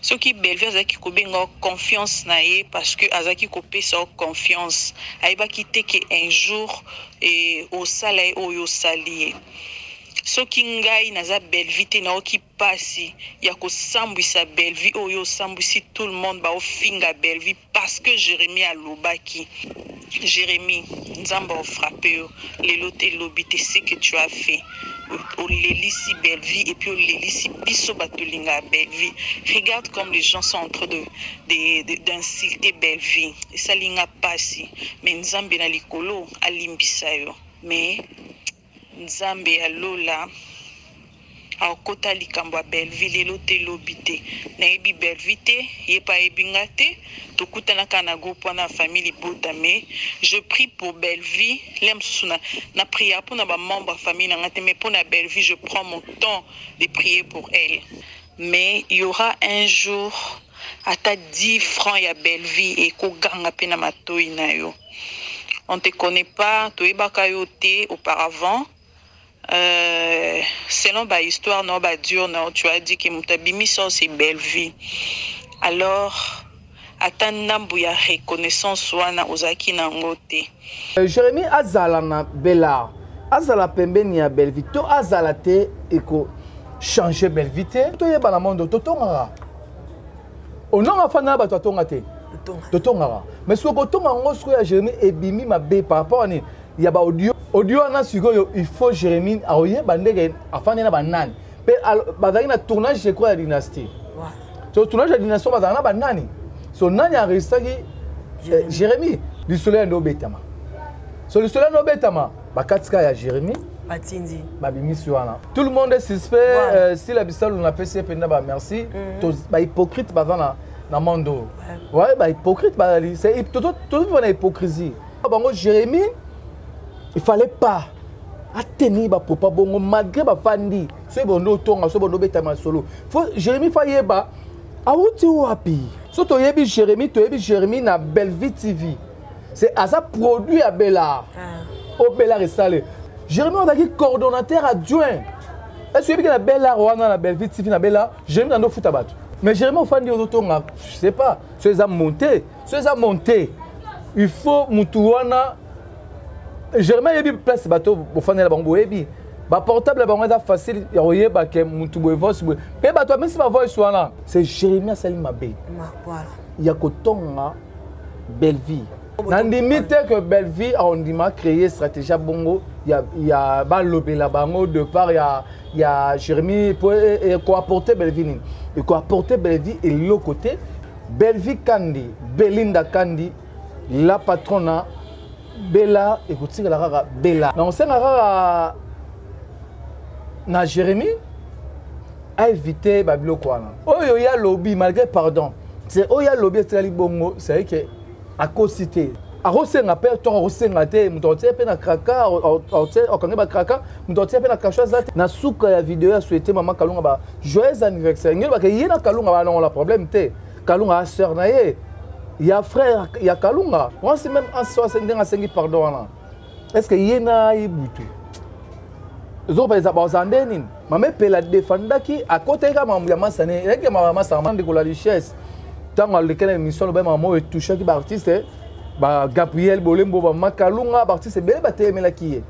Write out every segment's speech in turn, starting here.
Ce qui Belleville azaki ko benga confiance na ye parce que azaki ko pesa confiance. Aiba kite que un jour et au salai oyo salié. Ce qui ngai naza Belleville te na oki pasi ya ko sambwisa Belleville oyo sambwisi tout le monde ba ofinga Belleville parce que Jérémie alobaki. Jérémie, nzamba o frappé lelo te lobité ce que tu as fait. Au Lélisi Belleville et puis au Lélisi Bisso Batolinga Belleville. Regarde comme les gens sont en train d'insulter Belleville. Et ça linga passi. Mais Nzambe na likolo alimbisayo. Mais Nzambe alola a kota likambo Belleville lelo te lobité. Na ebi Belleville te yepa ebingate to kutana kana groupe na famille Botame. Je prie pour Belleville, l'aime souna na prière pour na ba membre famille na ngate mais pour na Belleville je prends mon temps de prier pour elle. Mais il y aura un jour à ta 10 francs ya Belleville et ko ganga pe na matoi na yo. On te connaît pas, to ebaka yo te auparavant. Selon ba histoire non ba dur non tu as dit que mutabimi ça c'est Belleville. Alors atanambu ya reconnaissance wana ozaki na ngote. Jérémie azala na Bella azala pembeni ya Belleville to azala te eko changer Belleville te to yeba na mondo to tonga ononga fana ba to tonga te to tonga mais so ko tonga ngosko ya Jérémie ebimi mabe par rapport à ni ya ba audio na sikoyo il faut Jérémie aoye bandege afane na banani pe bazaki na tournage je crois ya dynastie to tournage ya dynastie bazana na banani so nani a resaki Jérémie du soleil no betama so le soleil no betama bakatika ya Jérémie Batindi babimisi wana tout le monde est suspect si la bisalo na PC penda ba merci to ba hypocrite bazana na mondo ouais ba hypocrite ba c'est tout na hypocrisie bango Jérémie il fallait pas atteindre ba papa bongo malgré ba fandi so bondo tonga so bondo betama solo faut Jérémie fayeba awuti wapi so to yebi Jérémie na Belleville TV c'est à ça produit à Bella au Bella resale Jérémie on a dit coordonnateur adjoint est-ce que na Bella wana na Belleville TV na Bella Jérémie na ndo futa bato mais Jérémie au fandi au tonga je sais pas so les a monté il faut mutu wana Jérémie yebi place bato au fandi la bango yebi ba portable ba ngada facile ya oyeba ke mutu boy voice boy pe bato même si ba voice wana c'est Jérémie Salim Mabe voilà ya kotonga Belleville nandimi te que Belleville on dit m'a créé stratégie bongo ya ba lobela bango de part ya Jérémie pour ko apporter Belleville et ko apporter Belleville et l'autre côté Belleville Kandi Belinda Kandi la patronne Bella écoutez la rara Bella non c'est rara na Jérémie a évité babilo kwana oyo ya lobby malgré pardon c'est oya lobby tali bongo c'est vrai que à cosité a rosenga pe to rosenga te mutotie pe na kraka okanga ba kraka mutotie pe na kashoza na suka ya vidéo ya souhaiter maman Kalunga ba joyeux anniversaire ngeli ba ke yena Kalunga ba non la problème te Kalunga a sœur na ye ya frère ya Kalunga on c'est même en soi c'est ndenga sengi pardon là est-ce que yena ibutu zo ba za bazandeni mame pela defendaki à côté ka mamu ya masane eke mama sama de la richesse tant le quel émission ba mamu touché ki ba artiste ba Gabriel Bolembo ba Makalunga ba artiste bele ba temela ki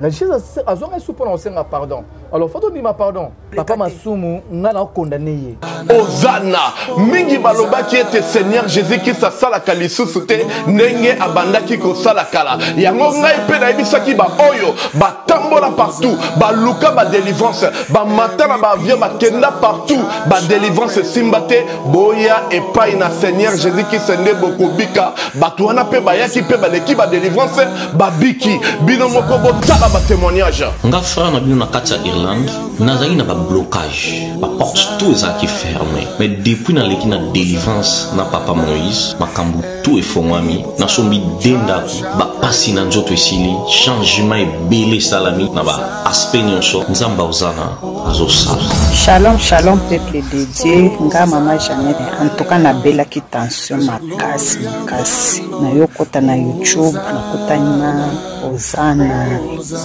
la richesse azonga sous prononcer pardon alors faut dire ma pardon papa Masumu ngana condamné ye Ozana mingi balobaki ete Seigneur Jésus qui sa sala kalisusu te ndenge abandaki ko sala kala yango ngai pe na ebisaki ba oyo ba tambola partout ba luka ba délivrance ba matala ba avion ba kenda partout ba délivrance simbate boya et pas na Seigneur Jésus qui sende bokobika batwana pe ba yaki pe ba leki ba délivrance ba biki bino moko bo tala ba témoignage nga frère na bino na kati ya Irlande nazali na ba blocage ba porte tout ça qui fermé mais depuis na leki na délivrance na papa Moïse makambu tout efongwami na sombi denda ba pasi na nzoto esili changement ebele salami na ba aspect nyonso nzamba ozana azosa. Shalom shalom peuple de Dieu nga mama Jeannette en tout cas na bela ki tension makasi na yokota na YouTube na kota na Osana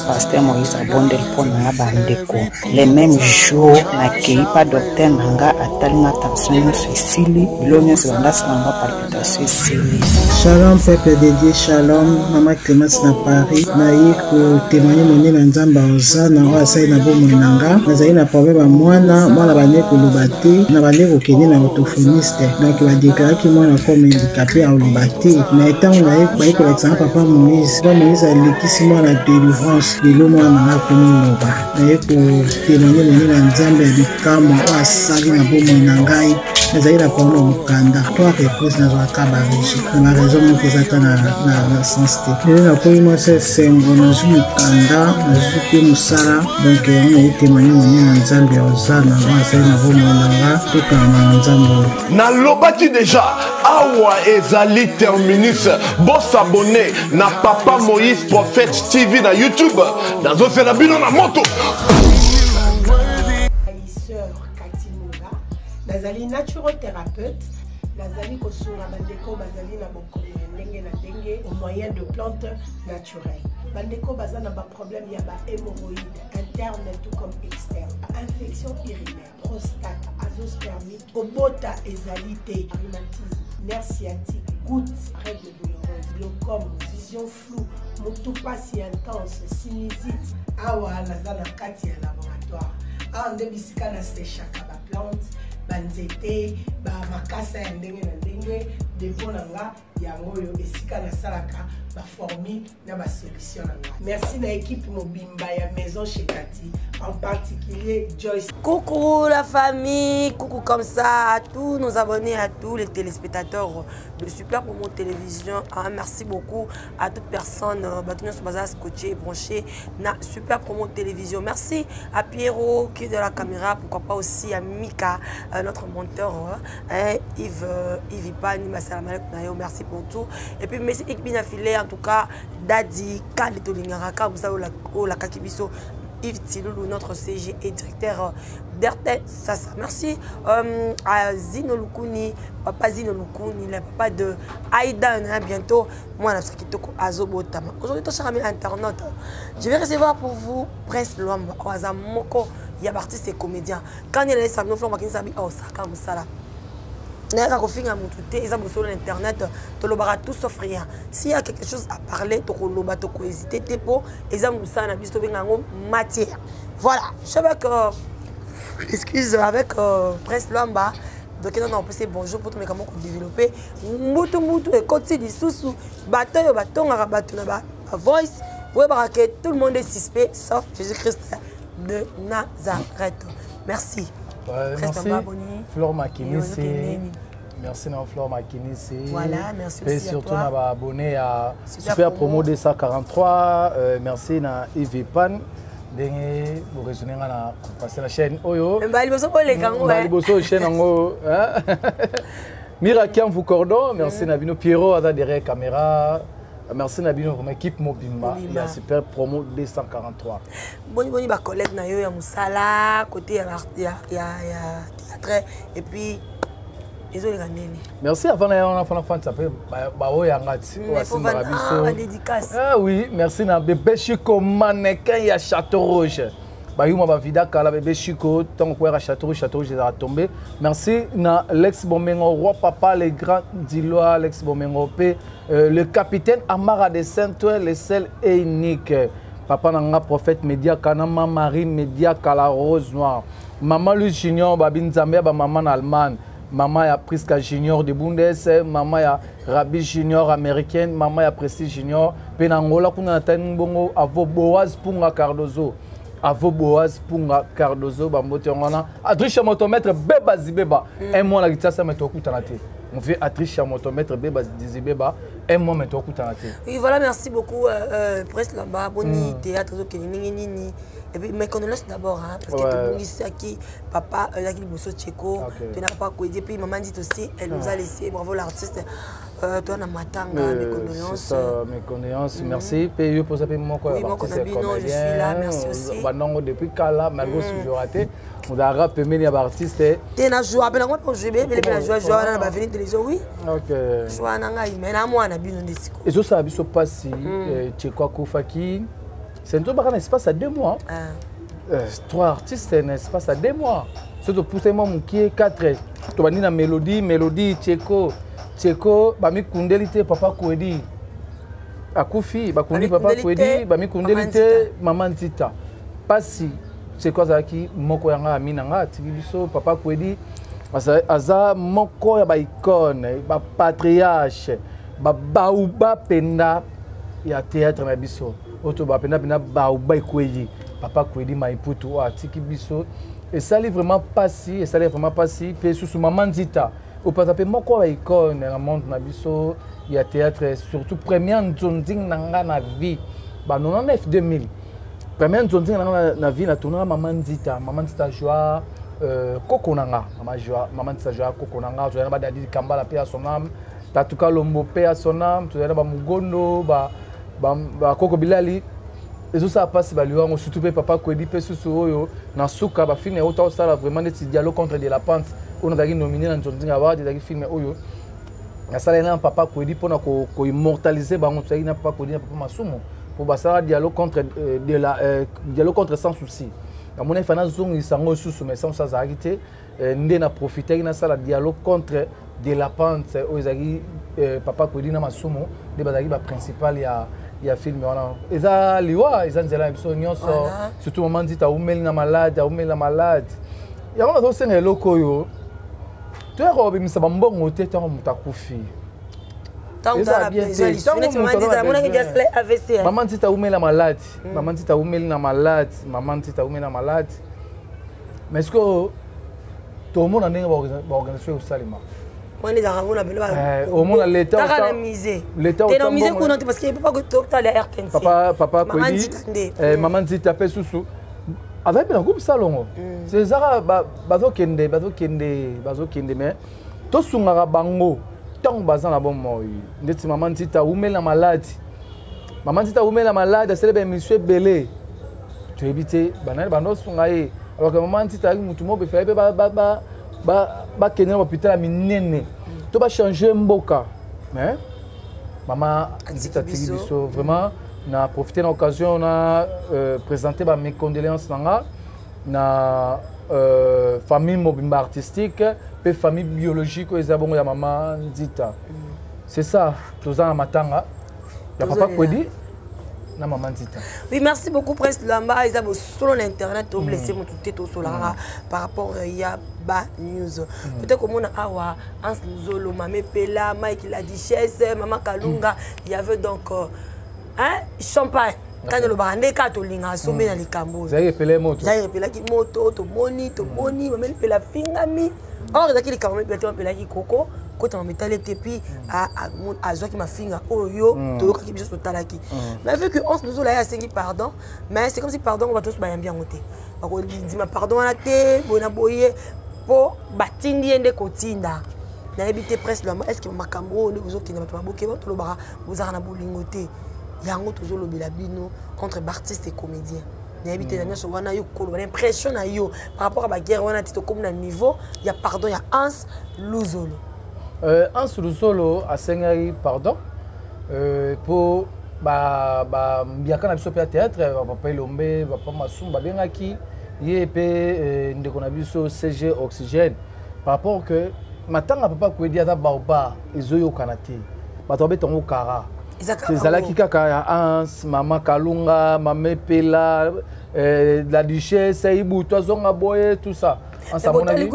Pasteur Moïse Abondel pour na bandeko. Les mêmes jours na keipa docteur nanga atalinga tension Cécile, bilonyo sebanda sanga palpitation Cécile. Shalom peuple de Dieu, shalom Maman Clémence na Paris. Na yiko témoigner moni na nzamba Osana wa sai na bomo nanga. Nazali na problème mwana bane kolobate na bane kokende na orthophoniste. Donc ba déclarer ki mwana comme handicapé à olobate. Na etango na yiko ba yiko l'exemple papa Moïse. Papa Moïse a l'équisi mwana délivrance de l'homme na komo loba. Na yiko témoigner moni na nzamba ya bikambo wa sali na bomo nangai. Nazali na problème mukanda. Toi réponse na za kabariji. Na raison mo kozata na sensité. Lelo na koyi mo se sengo na zu mukanda, na zu pe musala. Donc on a témoigner moni na nzamba ya Osana wa sai na bomo nanga toka na nzamba. Na lobaki déjà awa ezali terminus. Bon s'abonner na Papa Moïse Prophète TV na YouTube. Dans un la bino na moto. Nazali naturothérapeute, nazali kosunga bandeko bazali na bokono ndenge na ndenge au moyen de plantes naturelles. Bandeko bazana ba problème ya ba hémorroïdes interne tout comme externe, infection urinaire, prostate, azoospermie, obota ezalité, rhumatisme, nerf sciatique, gouttes, règles douloureuses, glaucome, vision floue, motopathie intense, sinusite. Awa nazana kati ya laboratoire. Awa ndebisika na séchaka ba plante banzete ba makasa ya ndenge na ndenge depo nanga yango yo esika na salaka ba formi na ba solution nanga. Merci na équipe mobimba ya maison chez Cathy, en particulier Joyce. Coucou la famille, coucou comme ça à tous nos abonnés, à tous les téléspectateurs de Super Promo Télévision. Merci beaucoup à toute personne qui sur base scotché branché na Super Promo Télévision. Merci à Pierrot qui est de la caméra, pourquoi pas aussi à Mika, notre monteur, Yves Ipani, merci pour tout. Et puis merci équipe affiliée en tout cas Dadi Kalito Lingaraka, vous savez la Kakibiso. Yves Tiloulou, notre CG et directeur d'RTL Sasa. Merci à Zino Lukuni, papa Zino Lukuni, le papa de Aïdan, bientôt. Moi, je suis Azobotama. Aujourd'hui, je suis internaute. Je vais recevoir pour vous Prince Luamba, Moko, il y a artiste et comédien. Quand il y a les Samno Florent, il y a Osaka Moussala. Ils ont sur l'internet, tout sauf rien. S'il y a quelque chose à parler, tu hésiter, ils ont matière. Voilà, je suis avec, excuse, avec Prince Luamba. Donc, on a passé bonjour pour tous les comment développer. Moutou et continue sous bâton, voice. Tout le monde est suspect, sauf Jésus-Christ de Nazareth. Merci. Merci Flore Makinisi. Merci à Flore Makinisi. Voilà, merci aussi. Et surtout à toi. Abonné à Super Promo 243. Merci à Yves Pan. Vous raisonnez à passer la chaîne Oyo. Mirakian vous cordon. Merci Nabino Pierrot à derrière la caméra. Merci Nabino pour l'équipe Mobimba. Il y a Super Promo 243. Boni ba collègue na yo ya musala côté ya théâtre et puis désolé ganeli. Merci avant on a fait ça peut ba o yangati wasimba biso. Dédicace. Ah oui, merci na bébé Chico mannequin ya Château Rouge. Ba yuma ba vida kala bébé Chico tant que Château Rouge est tombé. Merci na Lex Bomengo roi papa les grands Dilois Lex Bomengo P le capitaine Amara de Saint-Ouen le seul et unique. Papa nanga prophète média kanama Marie média kala rose noire. Maman Louis Junior babin Zambia ba maman Allemagne. Maman ya Priska Junior de Bundes, maman ya Rabbi Junior américaine, maman ya Prestige Junior. Penangola kuna natani bongo avo Boaz Punga Cardozo. Avo Boaz Punga Cardozo bambote ngona. Adricha motomètre beba zibeba. Un mois la guitare ça meto kutanate. On fait Adricha motomètre beba zibeba. Un mois meto kutanate. Oui voilà, merci beaucoup Prince là-bas, boni théâtre zo nini. Et puis mes condoléances d'abord hein, parce que tout ici qui papa Jacques Bosso Tcheko, tu n'as pas coédé puis maman dit aussi elle nous a laissé, bravo l'artiste. Toi na matanga mes condoléances. Mes condoléances, merci. Puis je pose un peu mon quoi. Oui, moi je suis là, merci aussi. Bah non depuis Kala malgré ce que j'ai raté. On a rap pemeni ya artiste. T'es na jouer ben moi pour jouer mais la jouer na ba venir télévision oui. OK. Jouer na ngai mais na moi na bino ndisiko. Et ça ça biso passi Tchekwa Kofaki. C'est un truc un espace à 2 mois. 3 artistes un espace à 2 mois. Surtout pour ces moments qui est 4. Tu vas na mélodie Tcheko ba mi kundelité papa Kwedi. Akufi ba kundi papa Kwedi ba mi kundelité maman Tita. Passi c'est quoi ça qui moko yanga aminanga tibiso papa Kwedi aza moko ya ba icône ba patriarche ba baouba penda ya théâtre na biso oto ba penda baouba Kwedi papa Kwedi maiputu atiki biso et ça livre vraiment passi pe sous maman Dita au pasape moko ya icône na monde na biso ya théâtre surtout première nzonding nanga na vie ba 99 2000 première nzonding na vie na tourner maman Dita joie kokonanga maman Dita joie kokonanga tu na ba dadi kambala pe à son âme tatuka lombo pe à son âme tu na ba mugondo ba koko bilali et tout ça passe ba liwango surtout pe papa Kwedi pe susu oyo na suka ba film auto ça vraiment des dialogue contre de la pente on a nominé na nzonding award des film oyo na sala na papa Kwedi pona ko immortaliser ba on na papa Kwedi na papa Masumo pour basara dialogue contre dialogue contre sans souci à mon efana zong isango susu mais sans ça arrêter ndé na profiter na sala dialogue contre de la pente ozaki papa Kwedi na Masumo de bazaki ba principal ya film wana eza liwa eza nzela biso nyonso surtout maman Dita umeli na malade ya on a senga eloko yo to ya ko bimisa bambongo te to mutakufi maman Dita umeli na malade mais est-ce que tout le monde a une organisation au Salima au monde l'État parce qu'il peut pas que papa Kwedi maman Dita pe susu avec un groupe salon c'est ça bazo kende mais to sungara bango tant bazana bon moi ndeti maman Dita umeli na malade c'est le monsieur belé tu éviter banane bando sungaye alors que maman Dita mutu mo be fait ba kenela hôpital minene to ba changer mboka mais maman Dita tibiso vraiment na profiter de l'occasion na présenter mes condoléances na famille mobimba artistique et famille biologique et zabongo ya maman Dita c'est ça tous en matanga ya papa Kwedi na maman Dita. Oui, merci beaucoup Prince Lamba ils ont sur l'internet au blessé mon tout solara par rapport ya ba news peut-être comme on a awa Hans Luzolo Mamé Pela Mike la Duchesse maman Kalunga il y avait donc champagne quand le barande katolinga somé na likambo ça repelé moto to moni mamel pela fingami or ezaki likambo pe pelaki koko kota na métal et puis a zo ki mafinga oyo to ki biso totalaki mais vu que on se nous là a sengi pardon mais c'est comme si pardon on va tous ba bien ngote ba ko di ma pardon na te bona boye po batindi ende kotinda na ebité presque est-ce que makambo ne vous okina bato baboke ba to lo bara vous ara na bolingote yango toujours le bilabino entre artistes et comédiens. N'habite dans ce wana yo ko l'impression na yo par rapport à la guerre wana tito comme na niveau il y a pardon il y a Hans Luzolo. Hans Luzolo a sengari pardon pour biaka na biso pe théâtre papa Lombe papa Masumba bengaki yé ndeko na biso CG Oxygène par rapport que matanga papa Kwedi ata baoba ezoyo kanate bato betongo kara Zalaki kaka ya Hans, maman Kalunga, maman Pela, la Duchesse, Ibu, toi zonga boye, tout ça. En sa mon avis.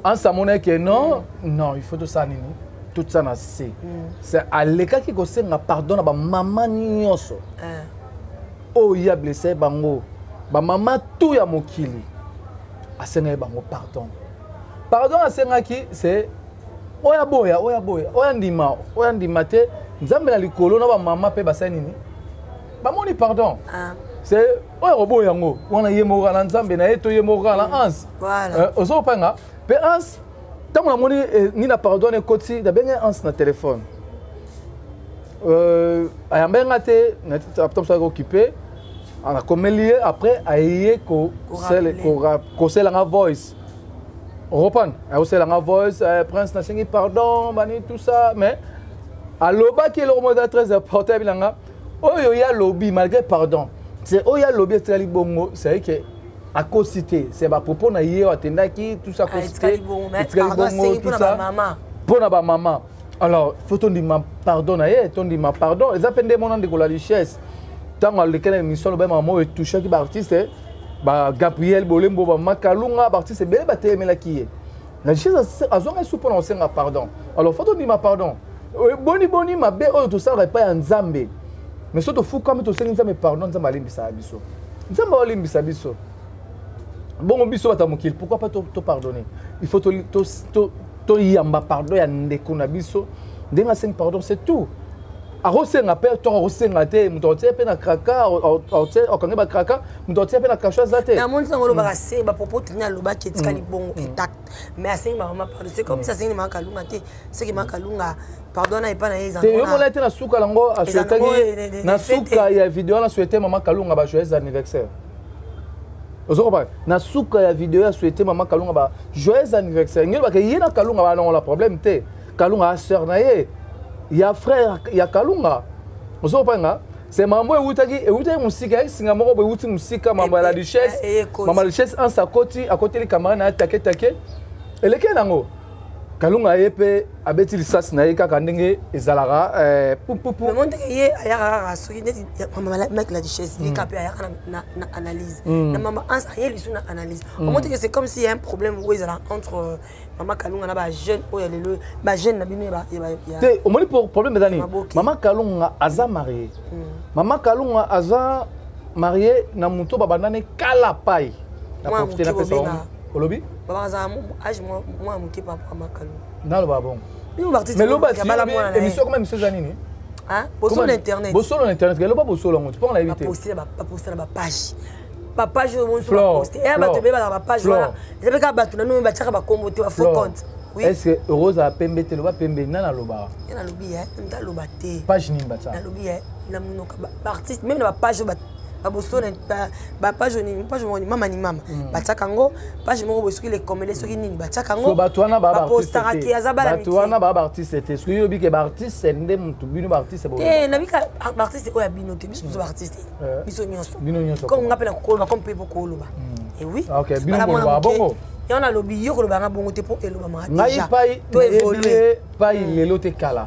En sa mon avis non, non, il faut tout ça nini. Tout ça na c'est. C'est à l'écart qui conseille na pardon na ba maman nyonso. Oh il a blessé bango. Ba maman tout ya mokili. Asenga bango pardon. Pardon à Sengaki, c'est oya boya ndima te nzambe na likolo na ba mama pe basanini ba moni pardon c'est oya boya ngo wana yemoka na nzambe na eto yemoka na Hans voilà ozo panga pe Hans tant na moni ni na pardon ekoti da benga Hans na téléphone ayambenga te na top ça occupé On a comme lié après aïe c'est la voice. On reprend. C'est la voice prince nasengi pardon bani tout ça mais à l'oba qui est le mot très important bilanga. Oh il y a lobby malgré pardon. C'est oh il y a lobby très bongo c'est que à cause cité c'est ba propos na yé atendaki tout ça cité. Pardon c'est pour ma maman. Pour ma maman. Alors faut on dit ma pardon na yé, on dit ma pardon. Les appels de mon nom de la richesse. Dans lequel émission le maman est touché qui artiste ba Gabriel Bolembo ba Makalunga artiste belle ba témela qui la chose azonga sous prononcer ma pardon alors faut dire ma pardon boni ma be o to ça pas nzambe mais surtout fou comme to senga me pardon nzamba limbisa biso nzamba limbisa biso bon biso batamukil pourquoi pas te pardonner il faut to yamba pardon ya ndeko na biso ndenga sing pardon c'est tout. Arosenga pe to arosenga te mutotie pe na kraka okange ba kraka mutotie pe na kasha zate na monti ngolo ba se ba popo tnya loba ke tikali bongo intact mais asenga ba mama pardon c'est comme ça senga makalunga te c'est que makalunga pardon na ipana yeza te yo mona te na suka lango a souhaitaki na suka ya vidéo na souhaiter mama kalunga ba joyeux anniversaire ozoba na suka ya vidéo a souhaiter mama kalunga ba joyeux anniversaire ngelo ba ke yena kalunga ba non la problème te kalunga a sœur na ye. Il y a frère, il y a Kalunga. Vous savez pas, c'est maman et musika, c'est maman et musika, maman la richesse, maman la richesse en sa côté, à côté les camarades na take. Et lequel nango? Kalunga yepe abeti lisas na yeka kandenge ezalara pou. Mais mon teke ayara soki neti maman mec la richesse, il capé ayara na analyse. Na maman ans ayeli sur na analyse. Mon teke c'est comme s'il y a un problème où ils entre maman Kalunga na ba jeune ou elle le ba jeune na bino ba te au moins pour problème dani maman Kalunga aza marié maman Kalunga aza marié na muto babandane kala pai na profiter na pesa olobi baba aza âge moi muke papa maman Kalunga na lo babon mais lo ba émission comme émission janini hein bosso l'internet que lo ba bosso longo tu peux en éviter poster na page papa je mon sur poster et ba te be ba page voilà je be ka batu na no ba tshaka ba kombo te wa faux compte oui est-ce que Rose a pembe te lo ba pembe na loba na lobi nda loba te page ni ba ça na lobi na munoka ba artiste même na page ba bosso ba page ni page mo ni mama ba tshaka ngo page mo bosso les commelés soki nini ba tshaka ngo ba tuana ba postara ki azabala ba tuana ba artiste te soki yobi ke ba artiste nde mutu bino ba artiste bo na bika artiste o ya bino te biso ba artiste biso nyonso comme ngapela ko ba comme pe ko loba et oui OK bino ba bongo et on a lobby yo ko loba nga bongo te pour eloba ma déjà to évoluer pas lelo te kala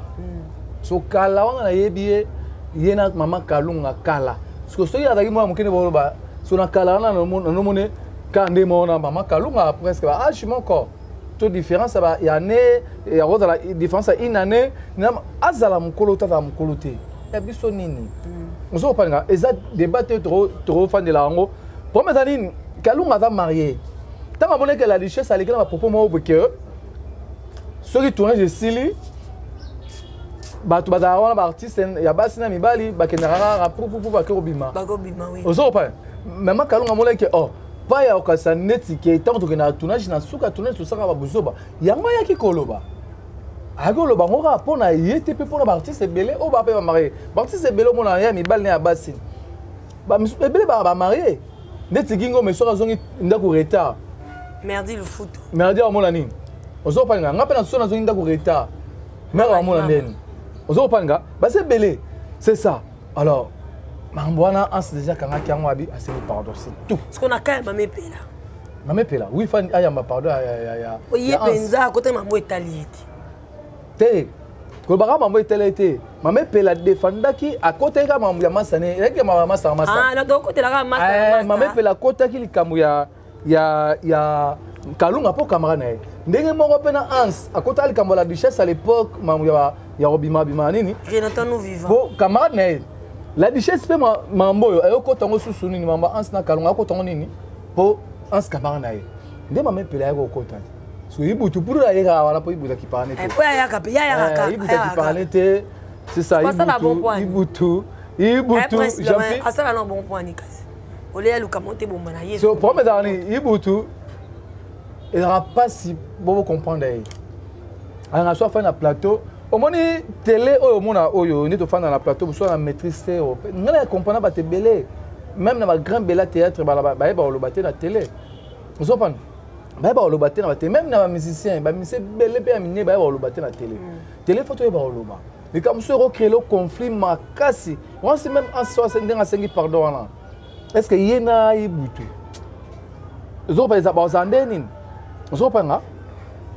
so kala wana na yebi yena mama Kalunga kala parce que soki azaki mwana mokene boloba so na kala wana nomone ka nde mona mama Kalunga presque ba âge moko to différence ba ya ne ya roza la différence une année na azala mukolo tata mukolo te ya biso nini ozo panga eza débat trop fan de la ngo pour mettre nini Kalunga va marier tant abonné que la richesse à l'école va propos moi que soki tournage de Sili bato bazala ba artiste ya basi na mibali bakendaka pour bakobima oui ozopa mama Kalunga mona ke oh pa ya okasa neti ke tant to kena tournage na suka tournage to saka ba buzoba yango ya ki koloba agoloba ngora pona yete pe pona ba artiste belé o ba pe ba marié ba artiste belé mona ya mibali na basi ba belé ba marié neti kingo mesoka zongi ndako retard merdi le foot merdi mona nini ozopa ngapa na sona zongi ndako retard mera mona ndeni ozo panga ba c'est belé c'est ça alors mambwana ans déjà kanga kiango abi assez pardon c'est tout ce qu'on a quand même mame pela oui fan ayamba pardon ya oye penza côté mambo italieti te ko baka mambo italieti mame pela defendaki à côté ka mambo ya masane yake mama masa ah na do côté la masa mame pela côté ki likamu ya Kalunga po camarade na ndenge moko pena ans à côté likambo la duchesse à l'époque mambo ya robima bima nini Jonathan nous vivant bo camarade na la duchesse pe mambo yo ayoko tongo susu nini mamba ans na Kalunga ko tongo nini po ans camarade na nde mame pela yako kota so ibutu pour la yeka wala po ibuta ki parler po ya ka ibuta ki parler c'est ça ibutu jampi asala na bon point ni kasi ole ya luka monte bomba na yeso so pour me dani ibutu il n'aura pas si bon comprendre on a soit fait un plateau au moni télé au mona oyo ni to faire dans la plateau soit la maîtrise ngala comprendre ba te belé même dans ma grand bella théâtre bayeba olobate na télé vous comprenez bayeba olobate na télé même na musicien ba musicien belé pe amine bayeba olobate na télé télé photo yeba oloba mais comme ça recréer le conflit makasi on sait même en soi c'est ndenga sengi pardon là est-ce que yena ibutu zo ba za ba zandeni vous comprenez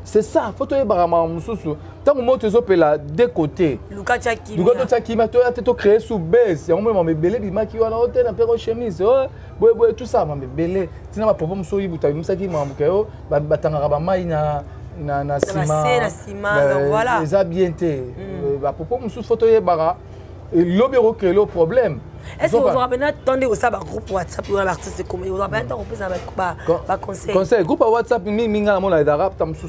c'est ça photo yeba ma mususu tant que moi tu là deux côtés Luka Chaki ma toi tu créé sous baisse on me belé bi maki wana hôtel na péro chemise boy tout ça me belé tina ma papa muso yibuta musaki mamuke yo batanga ba mai na ciment donc voilà les habienté ba papa muso photo yeba et l'obéro créé le problème. Est-ce que vous vous rappelez attendez au ça groupe WhatsApp ou l'artiste comme vous rappelez on peut ça ba conseil groupe WhatsApp minga mon la d'arabe tam sous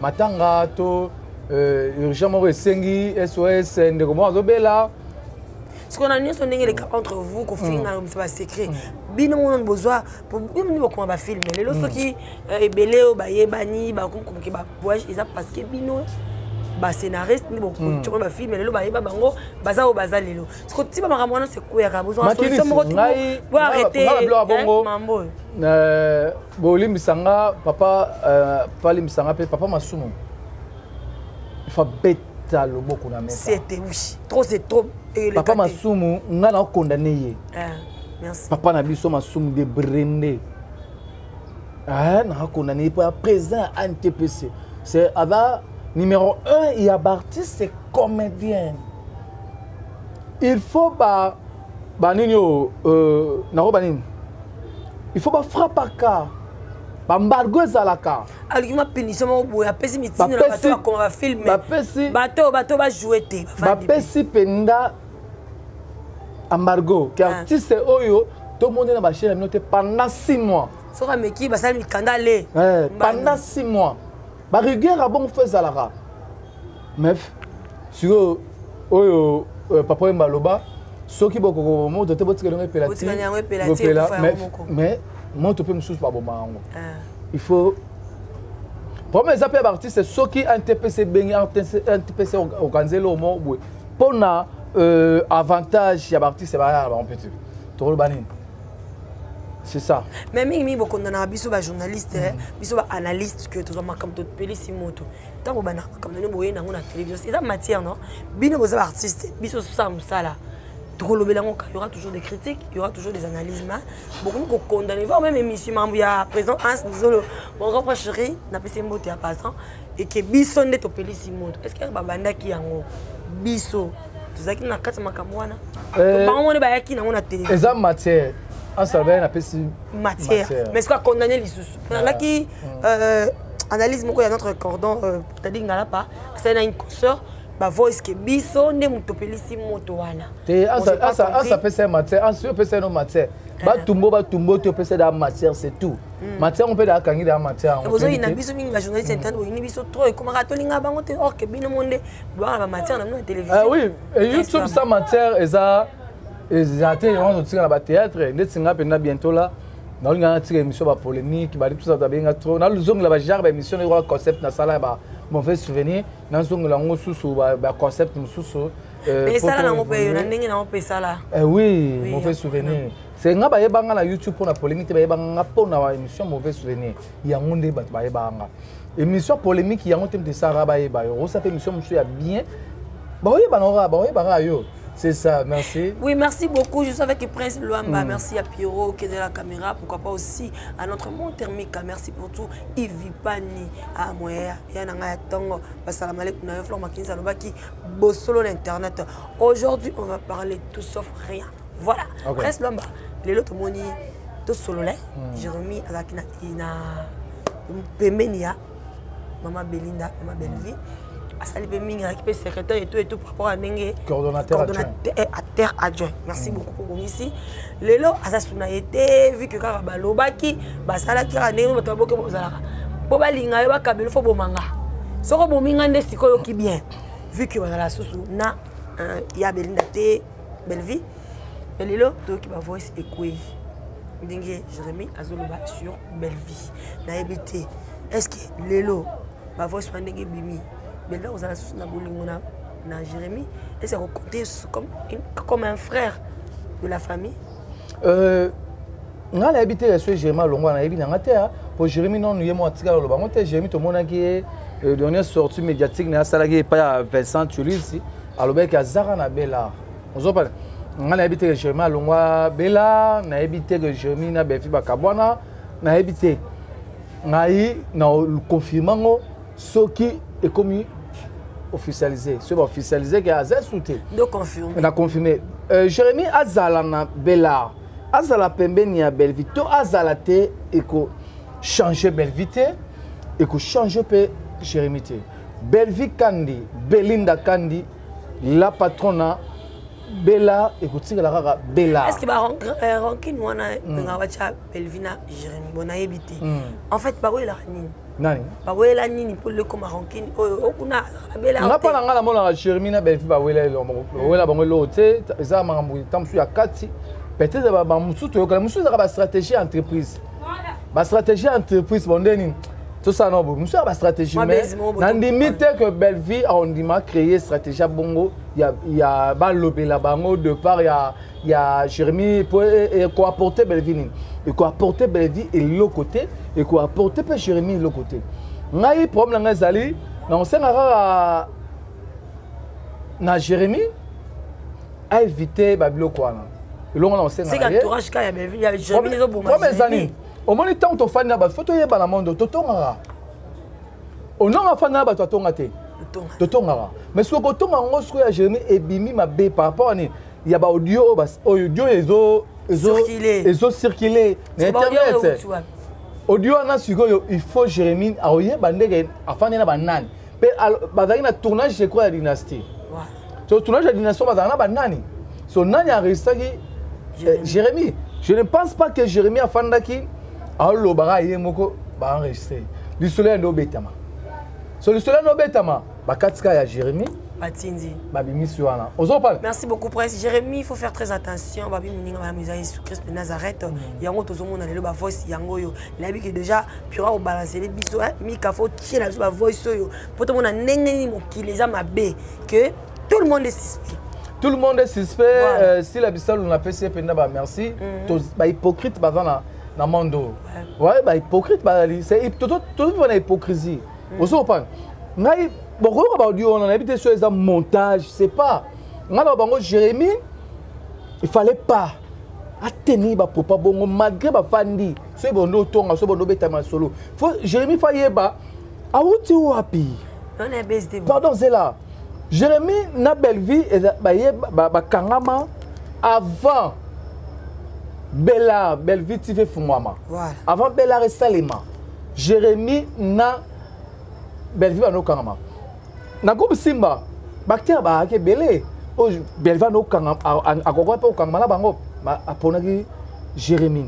matanga to urgemment esengi SOS ndeko mo azobela ce qu'on a mis son les cas entre vous qu'on fait c'est pas secret bino on a besoin pour bino comment va filmer les lots qui ebelé o ba yebani ba comme ki ba voyage ils a parce que bino ba scénariste ni beaucoup tu va filmer les lots ba yeba bango baza o baza lelo ce que tu ba makamwana c'est quoi ya besoin solution mo pour arrêter mambo boli misanga papa pali misanga pe papa masumu il faut bêter le mot qu'on a mis. C'était oui. Trop c'est trop. Papa Masumu, on a condamné. Merci. Papa Nabiso Masumu de Brende. On a condamné pour présent à NTPC. C'est avant numéro 1, il y a Bartis, c'est comédien. Il faut pas banino il faut pas frapper à cas. Bambargo ezalaka alima pénition mo boya pesi mitini na bato ko va filmer bato ba jouer te ba pesi penda embargo que artiste oyo tout le monde na ba chaîne noté pendant 6 mois so ka meki ba sali mikandale pendant 6 mois ba rigueur a bon fait zalaka meuf sur oyo papa mbaloba soki boko mo doté botika ngo pelati mais moi tu peux me souffler par bon il faut pour mes appels artistes c'est ceux qui NTPC NTPC organisé le mot pour na avantage ya artiste ba on peut tout le banin c'est ça mais mingi beaucoup na biso ba journaliste biso ba analyste que tout comme tout pelisi moto tant ba na comme nous boye na télévision c'est ça matière non bino bo artiste biso ça musala. Il y aura toujours des critiques, il y aura toujours des analyses. Beaucoup de condamnés. Voir même émission, il y a présent mon grand frère chéri, n'a pas de mots à passant et que biso n'est au Pélissimon. Est-ce qu'il y a un banda qui a un biso? Tu sais qu'il n'a qu'à se macamoana. On est bien qui n'a pas de télé. Exemple matière. En savait n'a pas matière. Mais est-ce qu'on a condamné les sous? Là qui analyse mon il y a notre cordon. T'as dit qu'il n'y a pas. C'est une consoeur. Ba voice que biso ne mutopelisi moto wana te asa pesa matière ensuite pesa no matière ba tumbo to pesa da matière c'est tout matière on peut da kangi da matière on besoin ina biso mingi ba journaliste entendre ini biso trop et comme ratolinga bango te or que bino monde ba matière na télévision oui YouTube ça matière eza te on tira ba théâtre ndetinga pena bientôt là na linga tira émission ba polémique ba tout ça ta benga trop na luzong la ba jarba émission le concept na sala ba mauvais souvenir dans zong la ngosusu ba concept mususu mais ça là on peut na ndenge na on peut ça là oui mauvais souvenir c'est nga ba yebanga na YouTube pour la polémique ba yebanga pour na émission mauvais souvenir ya ngonde ba yebanga émission polémique ya ngote de ça ba yeba yo ça fait émission musu ya bien ba yeba yo. C'est ça, merci. Oui, merci beaucoup. Je suis avec Prince Luamba. Merci à Pierrot qui est de la caméra. Pourquoi pas aussi à notre monde thermique. Merci pour tout. Yves Pani, à Moya, Yananga Tongo, Bassalam alaikum, Flor Makinza Lobaki, Bossolo l'Internet. Aujourd'hui, on va parler tout sauf rien. Voilà. Prince Luamba, les autres moni, tout solo là. Jérémy Azakina, Ina, Pemenia, Maman Belinda, Maman Belvi. Asali Beminga qui est secrétaire et tout par rapport à Nengue coordonnateur adjoint. Merci beaucoup pour ici. Lelo asasuna été vu que Karaba Lobaki basala ki ranengo batoboke bozalaka. Po balinga yo bakabelo fo bomanga. Soko bominga nde sikoyo ki bien. Vu que bazala susu na ya Belinda te Belvi. Lelo to ki ba voice ekwe. Ndenge Jérémy azoloba sur Belvi. Na ebité. Est-ce que lelo ba voice ndenge bimi Belva aux alassos na bolingona na Jérémy et c'est raconté comme un frère de la famille nga na habité reçu Jérémy Longwa na yebi na ngate pour Jérémy non yé mo atika lo ba ngote Jérémy to mona ki dernière sortie médiatique na sala ki pa Vincent Tulisi alobe ki azara na bela ozo pa nga na habité Jérémy Longwa bela na habité que Jérémy na befi ba kabwana na habité ngai na confirmango soki est commis officialisé c'est officialisé que azé souté donc confirmé on a confirmé Jérémy azala na bela azala pembeni ya Belleville to azala te eko changer Belleville te eko changer pe Jérémy te Belleville kandi Belinda kandi la patrona Bella eko tika la kaka Bella est-ce que ba rancune wana nga wacha Belleville na Jérémy bona yebité en fait ba wela nini nani ba wela nini pour le comme rancune okuna Bella nga pa na nga la mona Jérémy na Belleville ba wela bango lo te eza mangambu tamsu ya kati peut-être ba musu to yoka musu za ba stratégie entreprise ba stratégie entreprise bondeni tout ça non musu ba stratégie mais nan limite que Belleville on dit ma créer stratégie bongo il y a ba lobela bango de part il y a Jérémy pour quoi apporter Belleville et quoi apporter Belleville et l'autre côté et quoi apporter pe Jérémy l'autre côté ngai problème nga zali na on senga na Jérémy a éviter ba biloko wana c'est qu'entourage quand il y avait Jérémy les autres comme les années au moins tant to fan na ba photo yeba na monde to tonga on a fan na ba to tonga te to tonga mais ce que tonga ngosko ya Jérémy ebimi mabe par rapport à ni il y a ba audio ezo circuler na internet audio na siko il faut Jérémy a oyeba ndenge afane na banani pe bazali na tournage je crois ya dynastie to tournage ya dynastie bazali na banani so nani a réussi Jérémy, je ne pense pas que Jérémy a fandaki a lobara yemoko ba enregistré. Le soleil no betama. So le soleil no betama, ba katika ya Jérémy, Batindi. Ba bimisi wana. Ozo parle. Merci beaucoup Prince Jérémy, il faut faire très attention. Babi muninga ba misa Jésus Christ de Nazareth. Yango tozomo na lelo ba voice yango yo. Labi que déjà pura au balancer les biso mi ka faut tirer la ba voice yo. Poto mona nengeni mokili za mabe que tout le monde est suspect. Tout le monde est suspect. Si la bissale on a PC pendant merci. Ba hypocrite ba na mando. Ouais, ba hypocrite ba c'est tout une hypocrisie. Ozo parle. Ngai beaucoup ba audio on a habité sur les montage, c'est pas. Ngala bango Jérémy il fallait pas atteindre ba papa bongo malgré ba fandi. So bono tonga so bono betama solo. Faut Jérémy fayeba a outi wapi. On est BSD. Pardon, c'est là. Jérémy na Belleville et ba kangama avant Bella Belleville TV Fumwama. Voilà. Avant Bella Resalema. Jérémy na Belleville no kangama. Na groupe Simba bakter ba ke belé. O Belleville no kangama akoko pa kangama la bango aponaki Jérémy.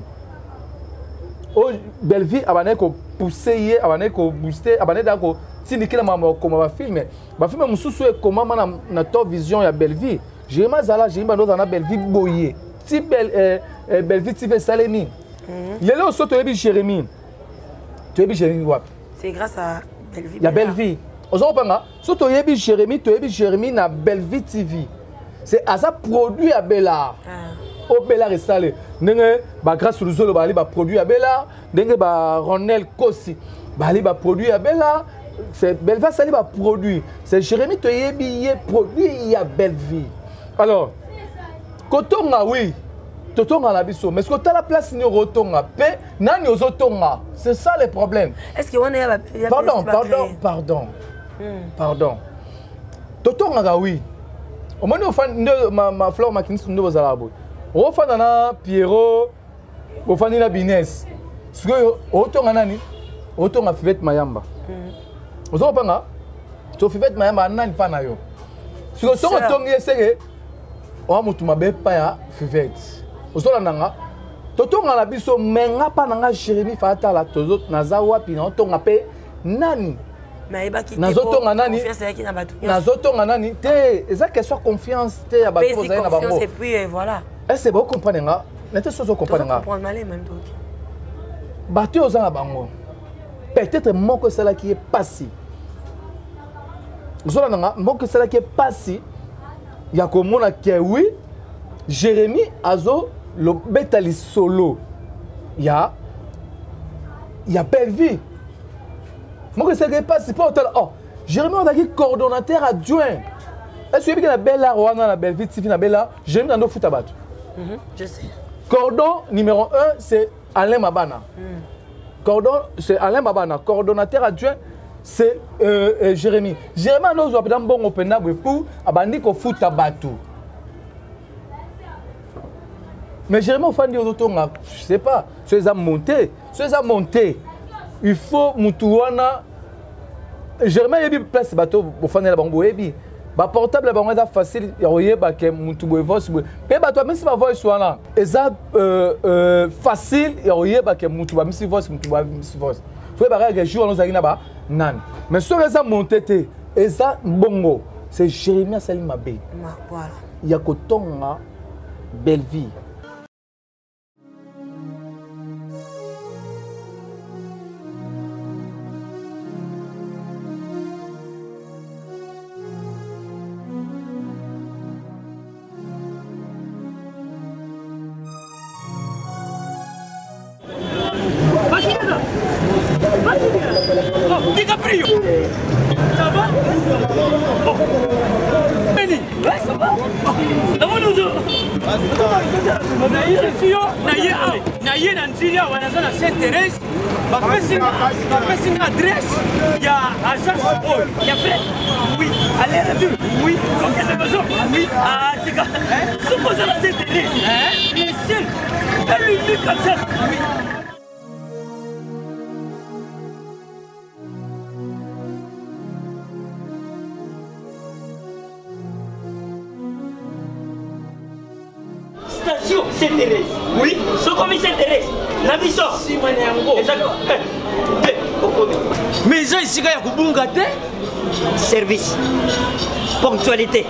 O Belleville abane ko pousser abane ko booster abane da ko sindikila mama comme ba filmer ba filmer mususu e comment na top vision ya Belleville Jérémy zala Jérémy no na Belleville boyé ti Belleville ti fait salemi lelo so to yebi Jérémy wap c'est grâce à Belleville ya Belleville ozo panga so to yebi Jérémy na Belleville TV c'est à ça produit à Bella au Bella resalé ndenge ba grâce au zolo ba ali ba produit à Bella ndenge ba Ronel Kosi ba ali ba produit à Bella. C'est Belleville, ça va produit. C'est Jérémy Toyebi produit il y a Belleville. Alors, Kotonga oui, Totonga la biso, mais est-ce que tu as la place ni Rotonga pe nani ozotonga. C'est ça le problème. Est-ce que on est Pardon. Totonga oui. Au moins ma fleur ma kinsu ndo bazalabo. O fana na Pierrot, o fana na Bines. Ce que Otonga nani? Otonga Fivet Mayamba. Vous avez pas tu fais mettre ma nani pas na yo. Sur son tongi eseke o mutu mabe pa ya fivet. Ozola nanga totonga la biso menga pa nanga Jérémy fata la tozo naza wapi na tonga pe nani. Nazotonga nani? Nazotonga nani? Te eza question confiance te ya bato za na bango. Et puis voilà. Est-ce que vous comprenez nga? N'était sozo comprendre nga. Comprendre malé même donc. Bato oza na bango. Peut-être mon que cela qui est passé. Mon que cela qui est passé. Il y a comme on a que oui, Jérémy Azo le betali solo ya belle vie. Moi que c'est pas oh Jérémy on a dit coordonnateur adjoint. Est-ce que la belle là on a la belle vie TV na belle là Jérémy dans foot abat. Je sais. Cordon numéro 1 c'est Alain Mabana. Cordon c'est Alain Mabana, coordonnateur adjoint c'est Jérémy. Jérémy nous a dans bon open up pour abandi ko foot abatu. Mais Jérémy au fan de l'automne, je sais pas, ceux qui ont monté, il faut Moutouana. Jérémy a eu place bateau au fan de la banque, bah portable la banque est facile, il y a eu bah que Moutou voice, mais bateau même si ma voix soit là, ça facile, il y a eu bah que Moutou même si voice, faut bah que jour nous arrive là nan. Mais ceux qui ont monté, et ça bongo, c'est Jérémy Salima B. Voilà. Il y a coton belle vie. DiCaprio, ça va? Benny, ouais, ça va? Naye na Nigeria wanaza na Saint-Thérèse bapesi na adresse ya agence oil ya fait oui allez retour oui ok c'est besoin oui ah tika suppose la Saint-Thérèse bien sûr elle lui dit comme ça oui. Station Saint-Thérèse. Oui, ce commis Saint-Thérèse. Nabiso. Si maniango. Exactement. Mais ça ici il y a kubunga te. Service. Ponctualité.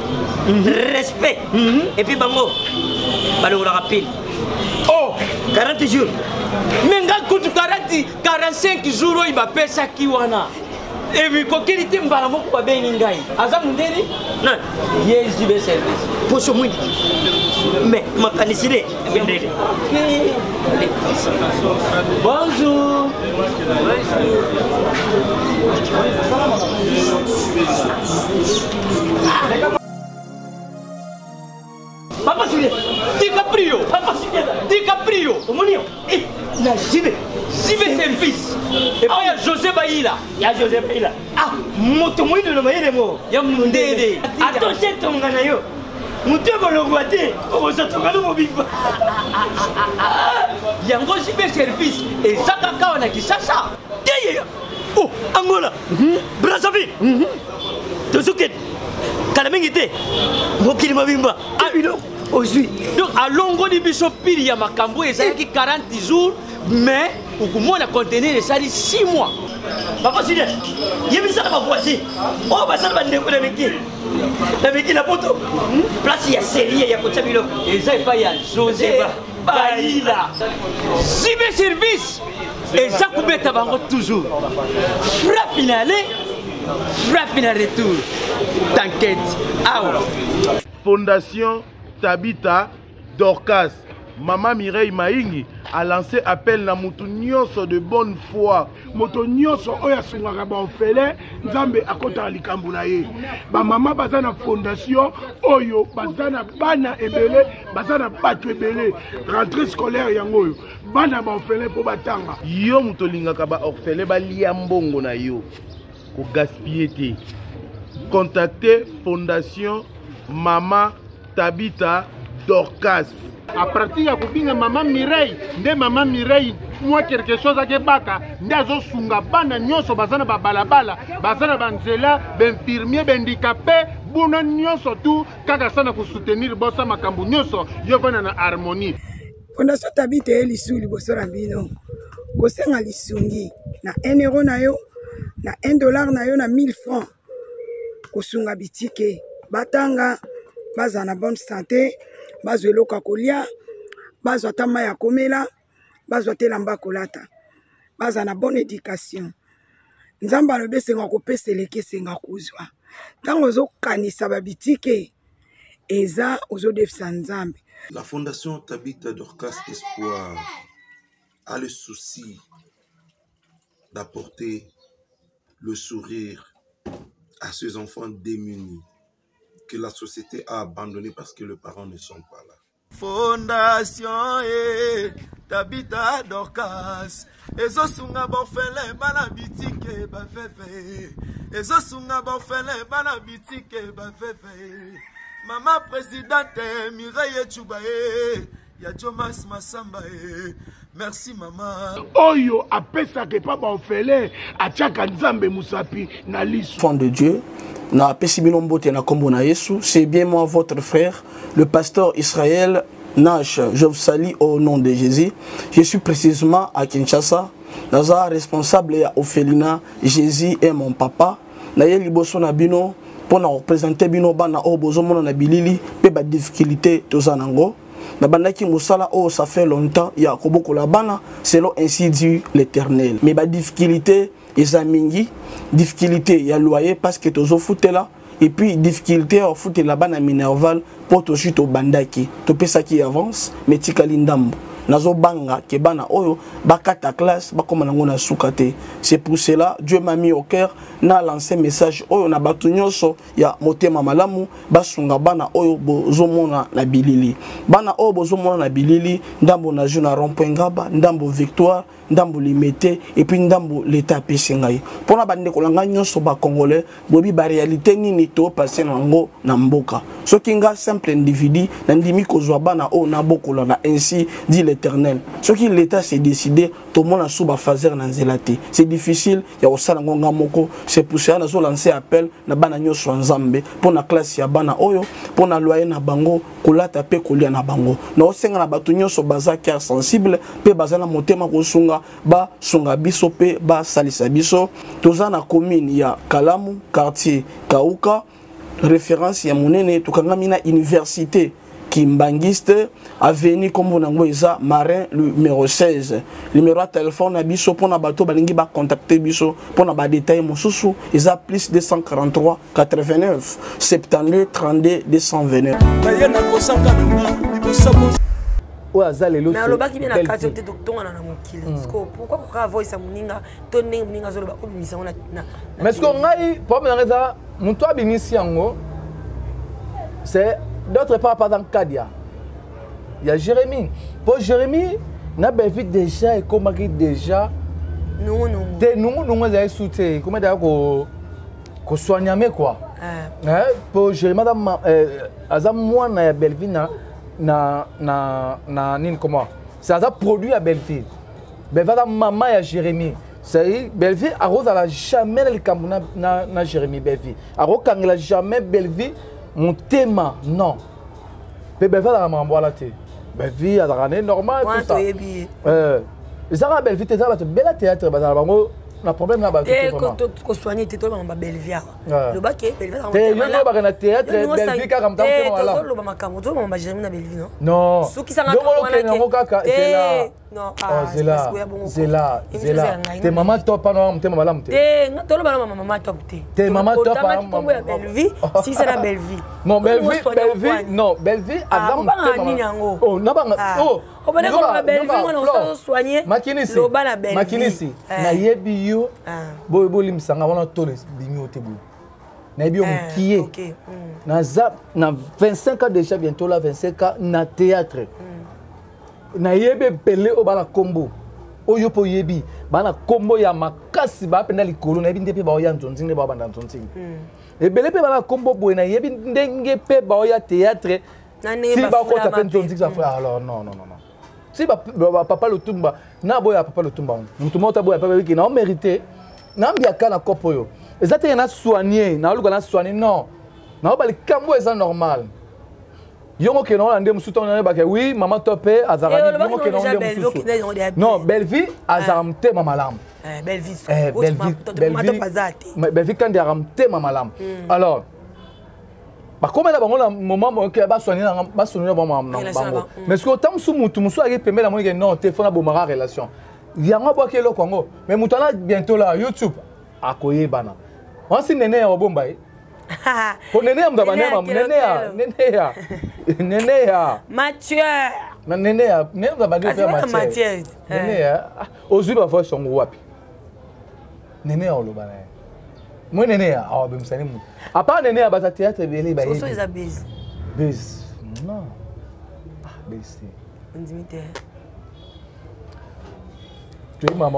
Respect. Et puis bango. Balou la rapide. Oh, 40 jours. Mais nga kutu 45 jours il va payer ça qui wana. Et puis quand il était mbala moko ba beni ngai. Aza mundeni? Non. Yes, JB service. Poso mwini. Mais ma canicine bonjour. Papa Julien, DiCaprio, Papa Julien, DiCaprio, Omonio, et la JB service. Et puis il y a José Baïla. Il y a José Baïla. Ah, motomouille de l'Omaïremo. Il y a Mundede. Attention, ton ganayo. Moutego longwate, on va trouver le big. Yango JB service et Zakaka on a qui ça. Oh, Angola. Brazzaville. Tozuket. Kalamingite. Mokili mabimba. Abilo. Aujourd'hui. Donc à longo di biso pili ya makambo et ça qui 40 jours mais au comment la contenir et ça dit 6 mois. Papa Sidi, il y a ça ma voici. Oh bah ça va ndeko na meki. Na meki la poto. Place ya série ya kota bilo. Et ça pas ya José Baïla. JB service. Et ça kubeta bango toujours. Frappe finale. Frappe finale retour. T'inquiète. Ah. Fondation Tabita Dorcas. Maman Mireille Maingi a lancé appel na mutu nyonso de bonne foi. Moto nyonso oya sungaka ba ofele nzambe akota likambu na ye. Ba mama bazana fondation oyo bazana bana ebele bazana batu ebele rentrée scolaire yango yo. Bana ba ofele po batanga. Yo muto lingaka ba orphelin ba lia mbongo na yo. Ko gaspiller te. Contactez Fondation Mama Tabita Dorcas. À partir ya kubinga Maman Mireille, nde Maman Mireille moi quelque chose ake baka ndazo sunga bana nyonso bazana ba balabala, bazana banzela, benfirmier, bendicapé, buna nyonso tu kaka sana ko soutenir bossa makambu nyonso yo vana na harmonie. Fondation Tabita elisu liboso na bino. Kosenga lisungi na 1 euro na yo, na 1 dollar na yo na 1000 francs. Kosunga bitike, batanga, bazana bonne santé. Bazwe loka kolia, bazwa tama ya komela, bazwa telamba kolata, baza na bonne éducation. Nzamba lobe senga kopesa leke senga kuzwa. Tango zo kanisa babitike eza ozo defisa nzambe. La Fondation Tabitha Dorcas Espoir a le souci d'apporter le sourire à ces enfants démunis que la société a abandonnés parce que leurs parents ne sont pas là. Fondation Tabitha Dorcas ezosunga bofele bana bitike bafefe ezosunga bofele bana bitike bafefe Mama présidente Mireille Choubaye ya Jomas Massamba merci maman Oyo apesa ke pa bofele achaka nzambe musapi na lisu Enfant de Dieu na pesibino mbote na kombo na Yesu, c'est bien moi votre frère le pasteur Israël Nash. Je vous salue au nom de Jésus. Je suis précisément à Kinshasa. Naza responsable à Ophelina. Jésus est mon papa. Naye liboso na bino pour na représenter bino bana o bozomo na bilili pe ba difficulté tozanango. Na bandaki musala o ça fait longtemps ya koboko la bana selon ainsi dit l'Éternel. Mais ba difficulté ezamingi, difficulté ya loyer parce que tozo foutela. Et puis difficulté à foutre là-bas na Minerval pour tout suite au bandaki to pesa qui avance mais tikali ndambo nazo banga ke bana oyo bakata classe bakoma nango na sukate. C'est pour cela Dieu m'a mis au cœur na lancé message oyo na batu nyonso ya motema malamu basunga bana oyo bozomona na bilili bana oyo bozomona na bilili ndambo na juna rond-point Ngaba ndambo Victoire ndambo limité et puis ndambo l'état pesingai pona bande kolanga nyonso ba congolais bobi ba réalité nini to passer nango na mboka soki nga simple individu na ndimi kozwa bana o na bokola na ainsi dit l'Éternel soki l'état s'est décidé to mona suba fazer na nzelate c'est difficile ya osala ngonga moko c'est pour ça na zo lancer appel na bana nyonso nzambe pona classe ya bana oyo pona loyer na bango kolata pe kolia na bango na osenga na batu nyonso baza cœur sensible pe baza na motema kosunga ba sunga biso pe ba salisa biso toza na commune ya Kalamu quartier Kauka référence ya monene tukangami na université Kimbangiste avenue Kombo nango eza Marin numéro 16 numéro de téléphone na biso pona bato balingi ba contacter biso pona ba détail mosusu eza plus 243 89 72 32 229 bayena kosanga na mais alobaki bien na kati te tokutongana na mokili pourquoi koka voice ya moninga to ndenge moninga azoloba obimisa yango na mais ce qu'on ngai problème na eza moto abimisi yango c'est d'autre part par exemple Kadia il y a Jérémie pour Jérémie na bevi déjà et comme déjà non te nous ezali soute comment d'ailleurs ko soigname quoi pour Jérémie madame azam mwana ya Belvina na nini comment ça a produit à Belleville Belleville maman ya Jérémie c'est Belleville arrose à la jamais le Cameroun na Jérémie Belleville arrose quand il a jamais Belleville mon thème non Belleville a maman voilà te Belleville a rané normal tout ça ça Belleville t'es là belle théâtre bazar bango na problème na ba ko soigner te to ba Belleville le baké Belleville te yo ba na théâtre Belleville ka kamta te wala to lo ba makambo to ba Jérémie na Belleville non so ki sanga ko wana ke non c'est là te maman top pas non te maman te te to lo ba maman top te maman top pas maman Belleville si c'est la Belleville non Belleville non Belleville adam te maman oh na ba oh on va dire que Belleville on soigner makinisi na yebi yo bo limsanga wana to bimi ote bo na yebi on kié na 25 ans déjà bientôt là 25 ans na théâtre na yebi pelé o bala combo oyo po yebi bana combo ya makasi ba penda likolo na yebi ndepe ba oya nzonzinge ba banda nzonzinge e belé pe bala combo bo na yebi ndenge pe ba oya théâtre si ba ko ta pen nzonzinge ça frère alors non si papa le tumba na boya papa le tumba mutu mota boya papa qui na mérité na mbiaka na kopo yo ezate na soigner na luka na soigner non na ba le kambo est normal yongo ke non ndem musuto na ba ke oui maman topé azarani yongo ke non ndem musuto non Belleville azaramte mama lam Belleville quand dia ramte mama lam alors par contre là bango na moment que ba soigner ba soigner bango mais ce que tant sous mutu musu aki pembe la moninga non téléphone bomara relation yango ba ke lo kongo mais mutana bientôt là YouTube akoyebana on si nene ya bomba Po nenea mda banema nenea. Mathieu. Na nenea mda banema Mathieu. Nenea. Ozui ba voix songo wapi. Nenea oloba na. Moi nenea awa bimsani mu. Apa nenea ba théâtre bele ba. So is a base. Base. Non. Ah, base. On dit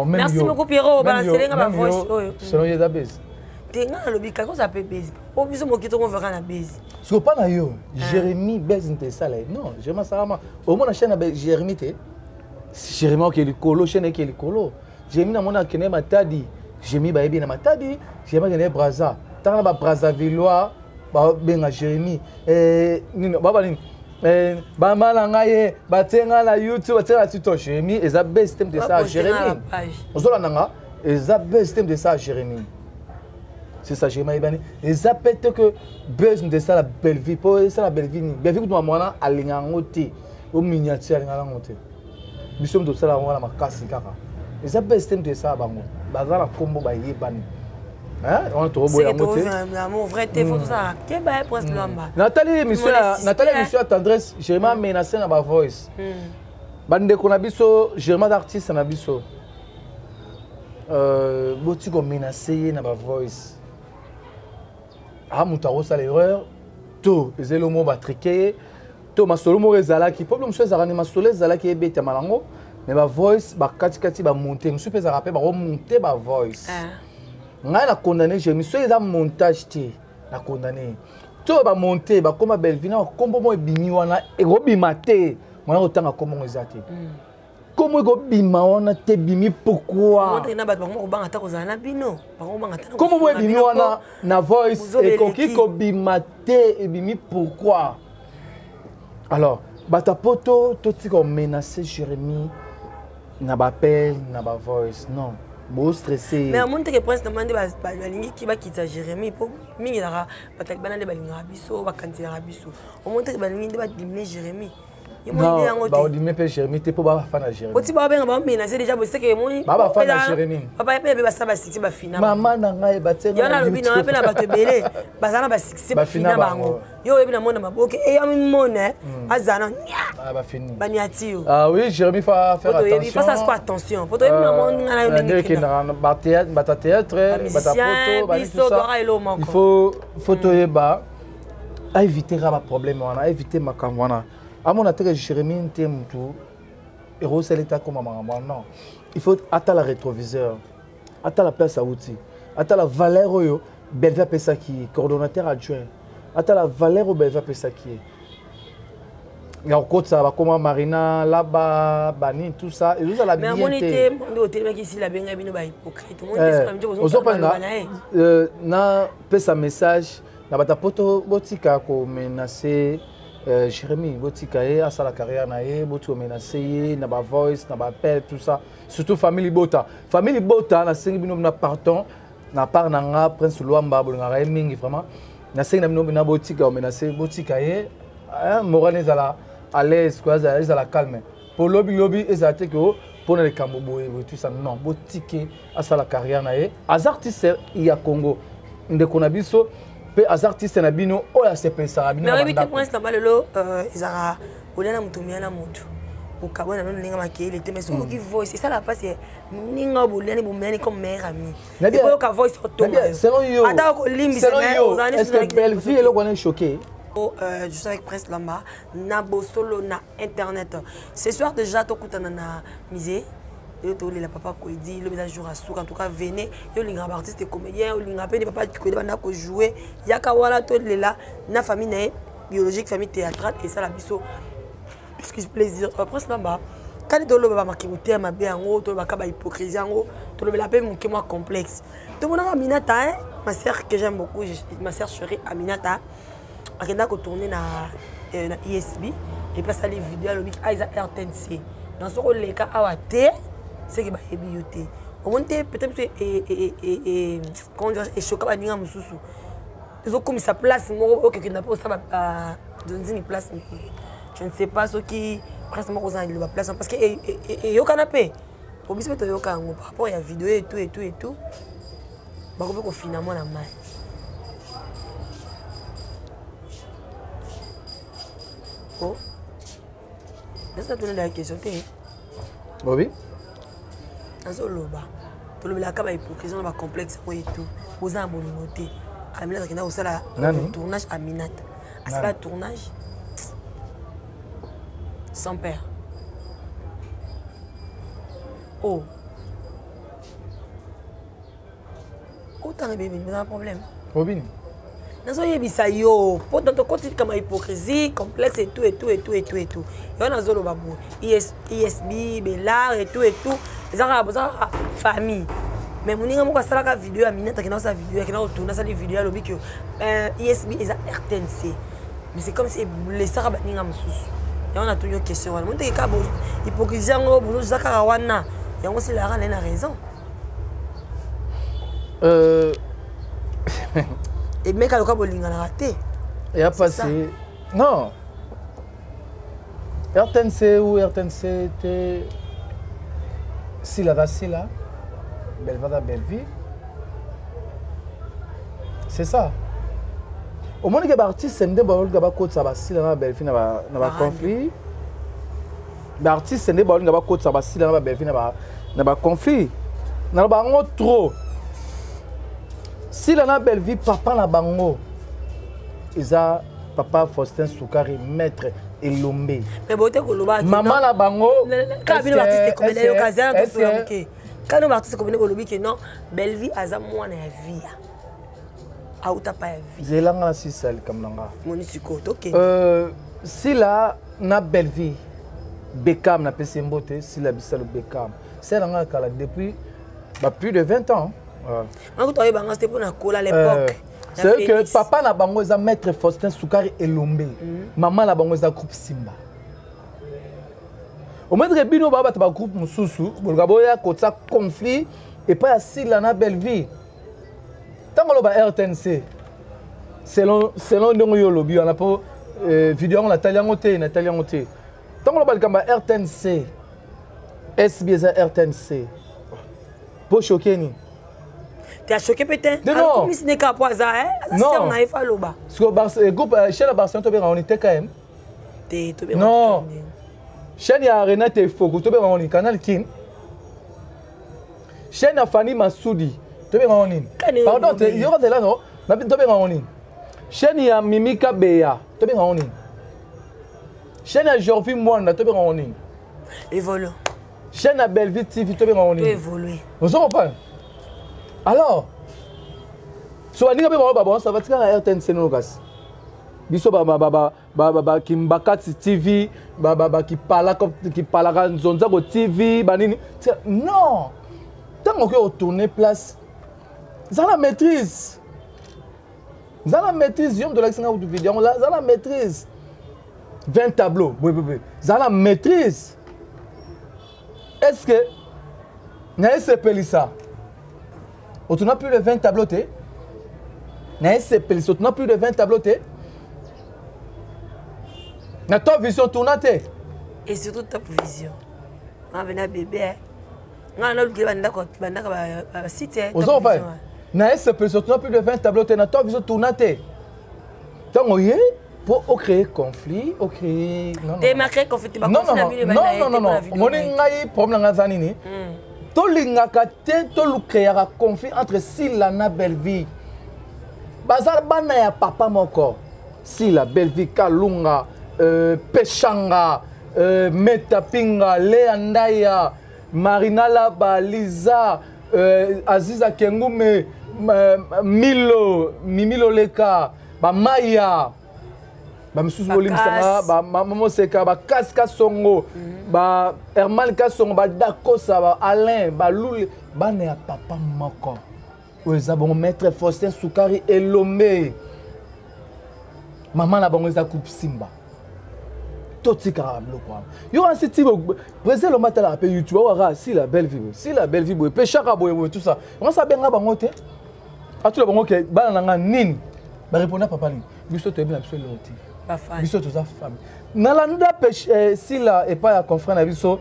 Merci beaucoup Pierrot, balancer ma voix. Selon les base. Tenga lobi kako ça peut base. O biso mokito on verra na base. So pas na yo, Jérémy base nte sala. Non, Jérémy Sarama. Au moins na chaîne avec Jérémy te. Jérémy qui est le colo, chaîne qui est le colo. Jérémy na mona kene matadi. Jérémy ba ebi na matadi, Jérémy kene Braza. Tanga ba Brazzavillois ba benga Jérémy. Nino baba nini. Bama ngaye batenga na YouTube batenga tuto Jérémy eza base thème de ça Jérémy. Ozola nanga eza base thème de ça Jérémy. C'est ça Jérémy ibani. Eza peut-être que base de ça la belle vie pour ça la belle vie ni. Belle vie ko mwana alinga ngote au miniature alinga ngote. Biso ndo sala wana makasi kaka. Eza base thème de ça bango. Bazala kombo ba yebani. Hein, on te revoit mon vrai téléphone tout ça. Qu'est ba presque lamba. Nathalie monsieur tendresse, Jérémy menacé na ba voice. Bande ko na biso, Jérémy d'artiste na biso. Boti ko menacé na ba voice. Ah mutaro ça l'erreur. To ezelo mo ba triquer. To masolo mo ezala ki problème chose za masolo ezala ki ebeta malango. Mais ba voice ba kati ba monter, monsieur peut se rappeler ba remonter ba voice. Ngai na condamné Jérémy so eza montage te na condamné to ba monter ba koma belle vie na kombo mo ebimi wana ekobima te mwana otanga kombo eza te komo ekobima wana te bimi pourquoi komo mo ebimi wana na voice ekoki kobima te ebimi pourquoi alors batapoto toti ko menacer Jérémy na ba appel na ba voice non. Bon stressé. Mais à mon temps prince demande balingi qui va quitter Jérémy pour mingi la batal banane balinga biso bakanti la biso. Au mon temps balingi va diminuer Jérémy. Non, bah on diminuer pas Jérémy, t'es pas ba fan à Jérémy. Oti ba ben ba menacer déjà parce que moi ba fan à Jérémy. Papa pe ba sa ba six ba final. Maman na ngai ba tsenga. Yana lobi na pe na ba tebele. Ba sana ba six ba final bango. Yo ebi na mona maboke e ya mona azana. Ah ba fini. Ba niatio. Ah oui, Jérémy fa faire attention. Il faut ça quoi attention. Poto ebi na mona na yo ba théâtre, ba théâtre, ba photo, ba tout ça. Il faut photo eba à éviter ba problème wana, éviter makambo wana. À mon attaque Jérémy Ntemtou, héros c'est l'état comme maman. Non, il faut attendre la rétroviseur, attendre la place à outils, attendre la valeur au Belva Pesaki, coordonnateur adjoint, attendre la valeur au Belva Pesaki. Il y a encore ça, comme Marina, là-bas, Bani, tout ça, et vous allez bien. Mais à mon été, on dit au ici la benga bino ba hypocrite. Na pesa message, na bata poto botika ko menacer. Jérémy, botika a sa la carrière nae, botu menacé, na ba voice, na ba appel, tout ça. Surtout famille Bota. Famille Bota, na sengi bino na partant, na part na nga Prince Luamba, bolanga mingi vraiment. Na sengi na bino na botika o menacé, botika moral ezala à l'aise quoi, ezala calme. Pour lobby ezate ko pour les kambobo et tout ça non, botika a sa la carrière nae. Az artiste il y a Congo. Ndeko na biso pe az artiste na bino oya se pensa bino na bino prince na balelo ezara olena mutumia na mutu ukabona no linga makele te mais so ki voice ça la passe ninga boleni bomeni comme meilleur ami et ko ka voice automate selon yo ata ko limbi c'est est-ce que belle vie elle est choquée je suis avec Prince Lamba na bosolo na internet ce soir déjà to kutana na musée. Et le papa qui dit le message jour à souk en tout cas venez yo linga artiste comédien yo linga pe papa qui bana ko jouer yaka wala to lela na famille na biologique famille théâtrale et ça la biso excuse plaisir Prince Lamba quand to lo ba makimote ma be yango to ba ka ba hypocrisie yango to lo la pe mon moi complexe to mona Aminata ma sœur que j'aime beaucoup ma sœur chérie Aminata akenda ko tourner na ISB et place les vidéos le Aiza RTNC dans ce rôle les cas awate c'est que bahébioté au moins peut-être quand je choque pas ninga mususu ils ont comme sa place moi OK qui n'a pas ça dans une place je ne sais pas ce qui presque moi aux la place parce que yo canapé pour bisou to yo kango par rapport à vidéo et tout bah on peut finalement la main Oh. Laisse-moi te donner la question. Oui. Azoloba. Tu le la kaba hypocrisie, on va complexe et tout. Aux âmes monoté. Aminata qui n'a aussi la tournage Aminata. À ce tournage sans père. Oh. Autant de bébés, mais un problème. Robin. Nazo yebisa yo, pour dans ton côté comme hypocrisie, complexe et tout. Yo nazo lo babu, ISB, Bellar et tout. Les arabes, famille. Mais mon ninga moko sala ka vidéo à Minata qui na sa vidéo, qui na retourner sa vidéo lobi que ISB est RTNC. Mais c'est comme si les arabes ninga mususu. Et on a toujours une question. On dit que hypocrisie ngo bono zakara wana. Yango c'est la rane na raison. Et mec à l'okabolinga na raté. Et a passé. Non. RTNC ou RTNC était si la là, Belvada Belleville. C'est ça. Au moins, il y a des artistes qui ont des côtes à Bassi dans Belleville dans le conflit. Les artistes qui ont des côtes à Bassi dans Belleville dans le conflit. Dans le bango trop. Si la Belleville, papa na bango, ils ont papa Faustin Soukari, maître et Lombe. Maman la bango. Quand nous artistes comme les occasions, quand nous artistes comme les Lombe que non, Belleville a za moi na vie. A uta pa vie. J'ai l'anga si celle comme l'anga. Monisiko, ok. Si la na Belleville, Beckham na PC Mbote, si la bisalo Beckham, c'est l'anga kala depuis plus de 20 ans. C'était pour à l'époque. C'est que papa na bango est maître Faustin Soukari et Lombe. Maman na bango est groupe Simba. Au moins de bino baba ta groupe mususu, bolgabo ya kotsa conflit et pas assis la na Belleville. Tant que le RTNC selon ndongo yo lobi on a pas vidéo on a taliangote. Tant que le kamba RTNC SBS RTNC. Pour choquer ni. Tu as choqué peut-être? Non. Ce n'est qu'à poison, hein? Non. Le groupe chez la Barcelone, tu as été quand même. Non. Chez la Arena, tu as fait Canal King. Chez la Fanny Massoudi, tu as fait pardon, tu y aura de là, non? Tu as fait chez la Mimika Beya, tu as fait chez la Jorvi Mwanda, tu as fait évolue. Chez la Belleville TV, tu as fait évoluer. Vous comprenez? Alors, so ça va tirer à RTNC no gas. Biso qui mbakati TV, qui parla nzonza ko TV, banini. Non. Tant que on tourne place, ça la maîtrise. Ça la maîtrise, yom de l'action de vidéo là, ça la maîtrise. 20 tableaux, oui. Ça la maîtrise. Est-ce que n'a pas ça? Tu n'as plus de 20 tableaux. Tu n'as plus de 20 tableaux. Tu n'as pas vision tournée. Et surtout ta vision. On a un bébé. On a un autre qui va dans le site. Tu n'as plus de 20 tableaux. Tu n'as pas vision tournée. Pour créer conflit, créer... Non. Mon problème tolingaka te tolukreaka conflit entre Sila na Belleville. Bazar bana ya papa moko. Sila, Belleville, Kalunga, Pechanga, Metapinga, Leandaya, Marina Laba, Liza, Aziza Kengume, Mimilo Leka, Maya. Misusu bolim sanga ba Mamo Seka ba Kaska Songo ba Herman Kasongo ba Dakosa ba Alain ba Lule ba ne papa moko oza bon maître Faustin Soukari et Lombe maman la bango za coupe Simba toti karablo quoi yo en siti président le matin la pe YouTube wa si la Belleville boy pe chaka boy tout ça on sa benga bango te a tout le bango ke ba na nini ba répondre papa ni biso te bien absolument biso tous femme nalanda si la et pas à confrère na biso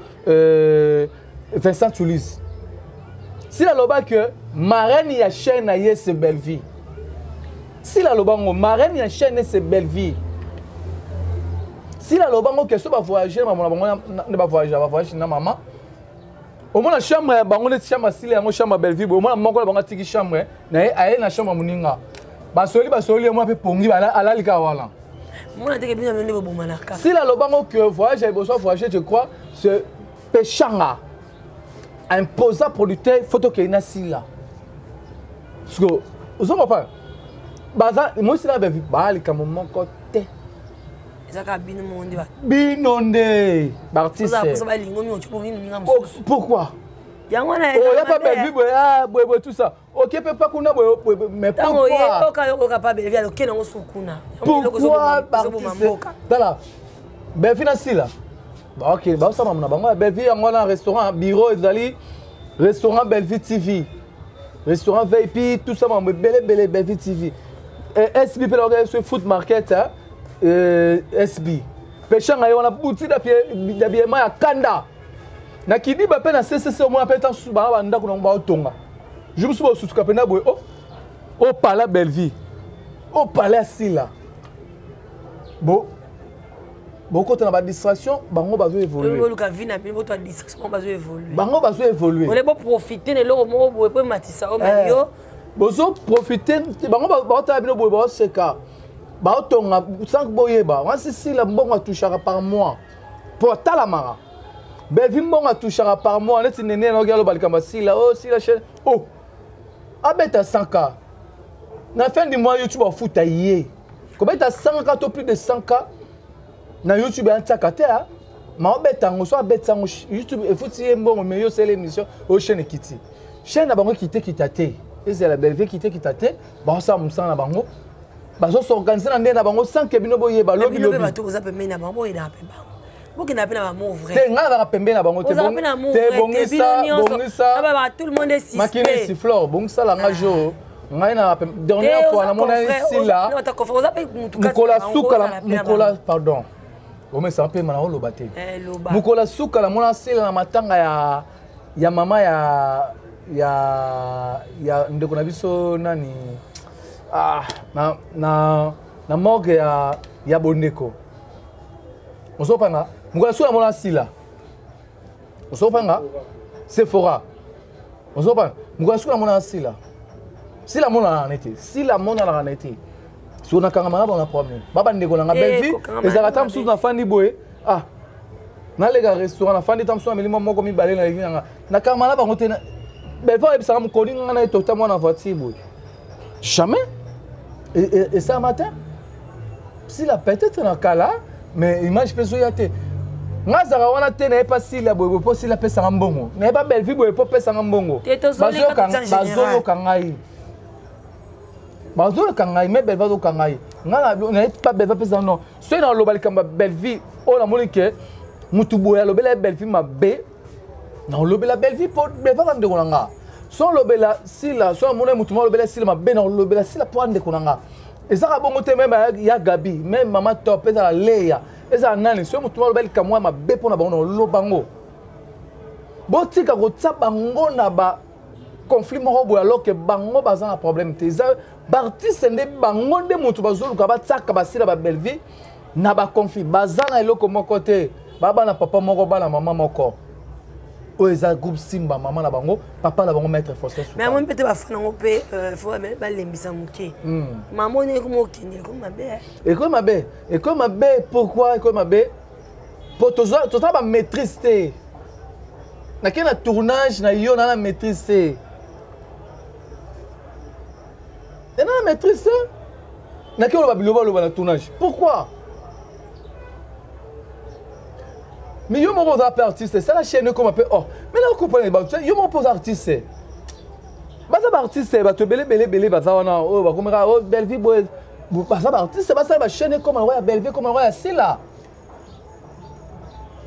Vincent Toulouse si la loba que marraine ya chaîne na yes Belleville si la loba ngo marraine ya chaîne c'est Belleville Si la lobango question va voyager maman ne va voyager na maman. Au moins la chambre bango ne chambre si la chambre Belleville au moins moko bango tiki chambre na aye na chambre muninga. Basoli moi pe pongi ala lika wala. Moi na teke bien ne bo manaka. Si la lobango que voyage et besoin voyager je crois ce péchanga imposa producteur photo que ina sila. Parce que vous en pas baza moi si la Belleville ba lika moment côté Binonde, Baptiste. Pourquoi? Il n'y a pas Belleville, tout ça. Ok, pas qu'on a mais pourquoi? Pourquoi Baptiste? Voilà. Belleville c'est là. Ok, bah ça m'a Belleville on a un restaurant, bureau Ezali, restaurant Belleville TV. Restaurant VIP, tout ça m'a Belleville TV. SB peut organiser food market hein. SB pêchant on a bouti d'habillement à Kanda na kidi ba pe na CCC au moins pe tant sous ba ndako na ba otonga je me suis pas sous kapena boy au palais Belleville au palais Sila bon côté na ba distraction bango ba zo évoluer le ka vina pe votre distraction ba zo évoluer bango ba zo évoluer on est pas profiter de l'eau mo boy pe matisa o medio bozo profiter bango ba ta bino boy ba seka ba otonga sans boyeba wansi si la mbongo touchera par mois pour talamara Belleville mbongo touchera par mois neti nene na ogalo balikamba si la chaîne oh abeta 100k na fin du mois YouTube a fouta yé kobeta 100k to plus de 100k na YouTube antaka te a ma obeta ngo so abeta ngo YouTube e fouti mbongo mais yo c'est l'émission au chaîne kiti chaîne na bango kité kitate et la Belleville kité kitate ba ça musana na bango bazo s'organiser na ndena bango sans que bino boye ba lobby lobby bato oza pembe na bango ina pemba boki na pena ba mo vrai te nga na pembe na bango te bongisa ba tout le monde est suspect makini siffleur bongisa la nga jo nga na dernière fois na mona ici là mukola pardon o me ça pe mana o loba te mukola suka la mona sila na matanga ya mama ya ndeko na biso nani na morgue ya Bondeko. On s'en parle. Mukola sula mona sila. On s'en parle. Sephora. On s'en parle. Mukola sula mona sila. Sila mona na nete. Sila mona na nete. Si on a quand même un problème. Baba Ndeko na Belleville. Les aratam sous na fandi boy. Ah. Na les restaurant na fandi tam sous amelimo moko mi balé na linga. Na kamala ba ngote na. Belleville ebisa mu kodi nga na etota mona voiture boy. Jamais. Et ça matin, si la peut-être dans le cas là, mais image personne y a été. Nga zara wana te na pas si la boy po si la pesa ngambongo. Na pas Belleville boy po pesa ngambongo. Bazo kangai. Bazo kangai mais Belleville kangai. Nga na pas Belleville pesa non. C'est dans l'obali kamba Belleville o la molike mutu boya lobela Belleville ma be. Na lobela Belleville po Belleville ndeko nga. Son lobela sila so mona mutuma lobela sila mabe na lobela sila po ande konanga ezaka bongo te même ya Gabi même mama top ezala leya ezala nani so mutuma lobela kamwa mabe pona bango lobango botika kotsa bango na ba conflit moko boya alors que bango baza na problème te za bartiste nde bango nde mutu bazoluka batsaka basila ba Belleville na ba conflit baza na eloko moko te baba na papa moko bana mama moko Oeza groupe Simba maman na bango papa na bango maître Faustin Souka. Mais moi peut-être ba fana ngo pe faut ba lembisa muke. Maman ne ko mo kende ko mabe. Et comme mabe pourquoi et comme mabe pour tout ça ba maîtrise té. Na kena tournage na yo na maîtrise té. Et na maîtrise té. Na kena ba biloba lo na tournage. Pourquoi? Mais yo mon artiste, c'est la chaîne comme appelle. Oh, mais là vous comprenez pas. Yo mon artiste. Bah ça artiste, bah te belé bah ça on a oh bah comme oh Belleville boy. Bah ça artiste, bah ça chaîne comme ouais Belleville comme ouais c'est là.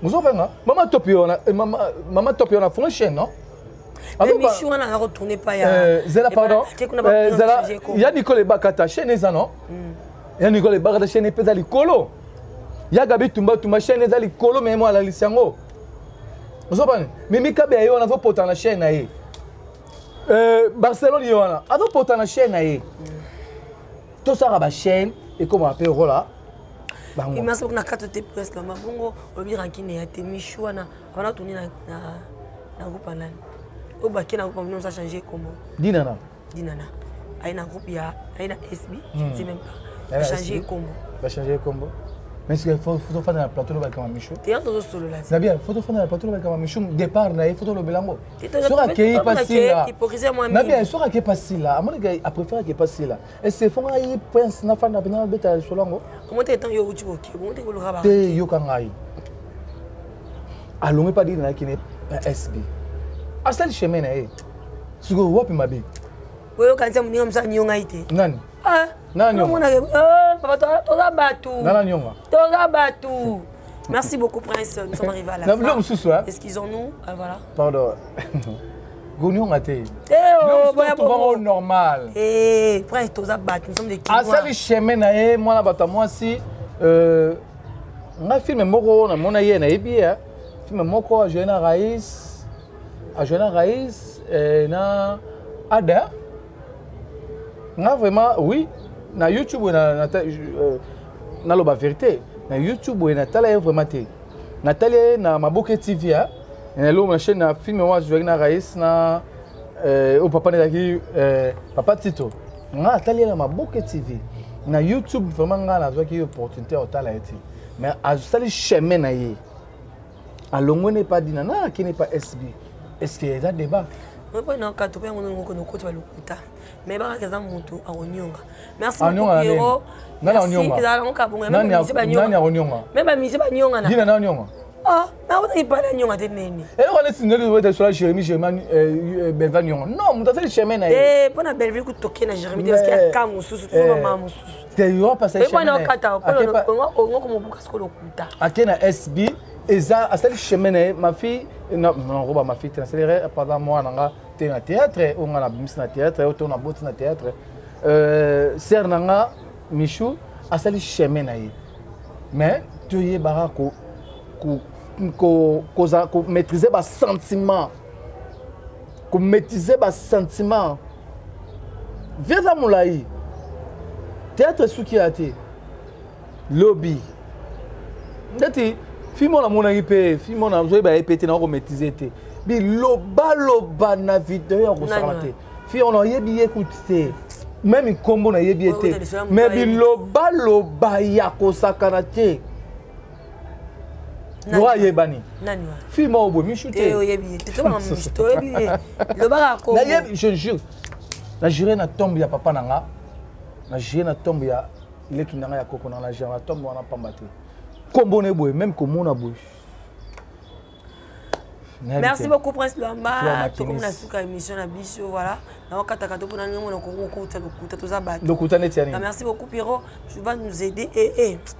Vous en venez maman Topio maman Topio on a fond chaîne non? L'émission on a retourné pas ya. Zela pardon. Zela il y a Nicole Bakata chaîne ça non? Il y a Nicole Bakata chaîne peut aller colo. Ya Gabi Tumba chaîne ezali kolo mais moi la lisango. Vous comprenez? Mais Mikabe ayo on a voté na chaîne ayi. Barcelone yo on a voté na chaîne ayi. Tout ça ba chaîne et comment appelle rola. Et merci beaucoup na carte de presse là bongo obiraki ne ate michwana wana tuni na groupe anani obaki na groupe nous a changé comment dinana ai na groupe ya ai na SB je ne sais même pas va changer combo mais c'est faut faire dans le plateau avec ma michou tu es en solo là c'est bien faut faire dans le plateau avec ma michou départ na faut le belango sera qui passé là hypocrisie moi na bien sera qui passé là à mon gars a préféré qui passé là et c'est fond ai pense na fana bena beta solongo comment tu es temps yo uchi boki comment tu ko le raba te yo kangai alonge pas dire na qui n'est SB à celle chemin na sugo wapi mabe wewe kanza mninga msa nyonga ite nani nani papa toza batu nana nyonga toza batu merci beaucoup prince nous sommes arrivés à la fin excusons-nous voilà pardon gonyonga te oh normal prince toza batu nous sommes des à celle chemin na moi bata moi si nga film moko na mona ye na ebia film moko a Joana Raïs na Ada nga vraiment oui na YouTube na loba vérité na YouTube na tala vraiment te na tala na Maboke TV na lo ma chaîne na film wa Joana Raïs na au papa nezaki papa Tito nga tala na Maboke TV na YouTube vraiment nga na zaki opportunité au tala eti mais a sali chemin na ye alongo n'est pas dinana qui n'est pas SB est-ce qu'il y a des débats non quand tu peux on côté va lokuta mais ba kaza muntu awonyonga merci beaucoup Pierrot merci ezala ngo kabonga nani awonyonga même misi ba nyonga na dina na nyonga na on pas na nyonga te neni on est sineli de sur Jérémy Belva nyonga non muta fait le chemin na pona Belville ku toke na Jérémy parce qu'il y a kamu susu mama mususu te yo passer chemin na kata on comme buka sko lokuta akena SB eza asali chemin ma fille non roba ma fille transférée pendant moi nanga te na théâtre on a bimis na théâtre on a boti na théâtre ser nanga Michou asali chemin na ye mais tu y barako ko maîtriser ba sentiment ko maîtriser ba sentiment veza mulai théâtre suki ate lobby ndati fimo na mona ipe fimo na zo ba epete na ko maîtriser te bi loba na vidéo ko sarate fi on a yebi écouter même combo na yebi été mais bi loba ya ko sakana te Noa yebani nani wa fimo obo mi shooter yebi te to ba mi to yebi loba ko na yebi je jure na jure na tombe ya papa nanga na jure na tombe ya leki nanga ya koko na jure na tombe wana pambate combo ne boy même comme on a boy. Merci beaucoup Prince Lamba. Tout comme la souka émission na biso voilà. Na kataka to pona ngemo na kongo ko kuta to za bat. Merci beaucoup Pierrot. Tu vas nous aider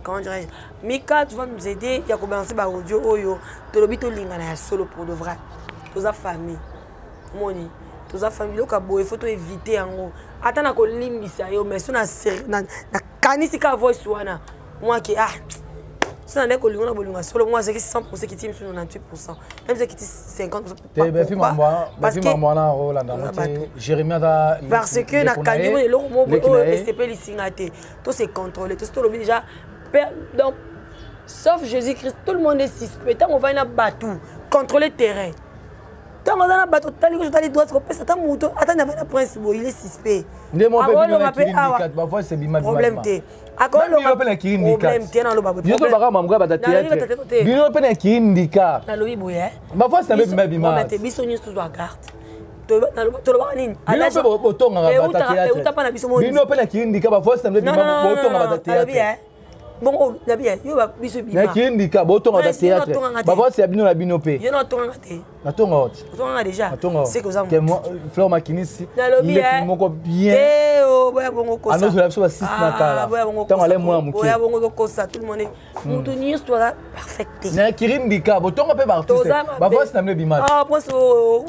comment dirais-je Mika, tu vas nous aider ya ko balancer ba audio oyo. To lobi to lingana ya solo pour de vrai. To za famille. Moni. To za famille lo ka boy faut to éviter yango. Ata na ko limbisa yo mais so na kanisi ka voice wana. Moi qui si on a des colons, on a solo moi c'est 100% qui tient sur 98%. Même si qui 50%. Jérémy da parce que na kanimo le lomo SCP lisingate. Tout c'est contrôlé, tout le déjà donc sauf Jésus-Christ, tout le monde est suspect. On va na batou, contrôler terrain. Tant on a na batou, tali que je tali droit trop ça ta moto, attends na va prince bo, il est suspect. Problème té. Akolo problème té na lo babo. Yo to baka mamga ba théâtre. Bino pe na kindika. Na lo iboye. Ba fois c'est même bima. On te biso nyusu to carte. To lo baka nini? Bino pe botonga ba théâtre. Bino pe na kindika ba fois c'est même bima botonga ba théâtre. Bon, oh, la bien, yo ba biso bima. Na kindika botonga ba théâtre. Ba fois c'est bino la bino pe. Yo na tonga té. Na tonga hot. Tonga déjà. C'est que ça. Que moi Fleur Makinisi. Il est moko bien. Oh, boya bongo kosa. Ano la biso ba 6 na kala. Tant ale moi muki. Boya bongo kosa tout le monde. Mutu ni histoire parfaite. Na kindika botonga pe partout. Ba fois c'est na bima. Ah, moi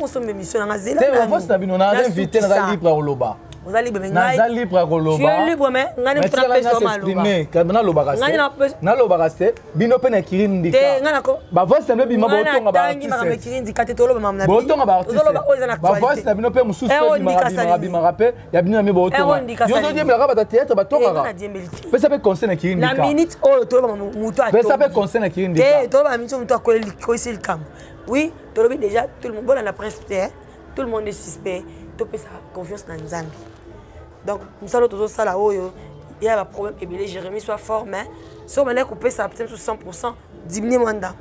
on se mission na zela. Ba fois c'est na bino na invité na libre au loba. Vous allez libre, mais naza libre à Koloba. Tu es libre, mais ngani mutuna peso s'exprimer. Kabana lobaka. Ngani na peso. Na lobaka se. Bino pe na kirindi ka. Te ngana ko. Ba voix semble bima ba otonga ba artiste. Ngana tangi kirindi ka te tolo ba mamna. Ba otonga ba artiste. Ba voix na bino pe mususu pe bima rapé. Ya bino na mi ba otonga. Yo zo die mera ba théâtre ba tonga. Pe ça pe conseil na kirindi ka. Na minute o tolo ba mutu a. Pe ça pe conseil na kirindi ka. Te tolo ba minute mutu a ko ici le camp. Oui, tolo bi déjà tout le monde bon la presse tout le monde est suspect. Tu peux avoir confiance dans Nzambi. Donc, nous allons tous ça là il y a un problème et Jérémie soit fort, mais si on a coupé ça peut-être 100%, diminuer mandat.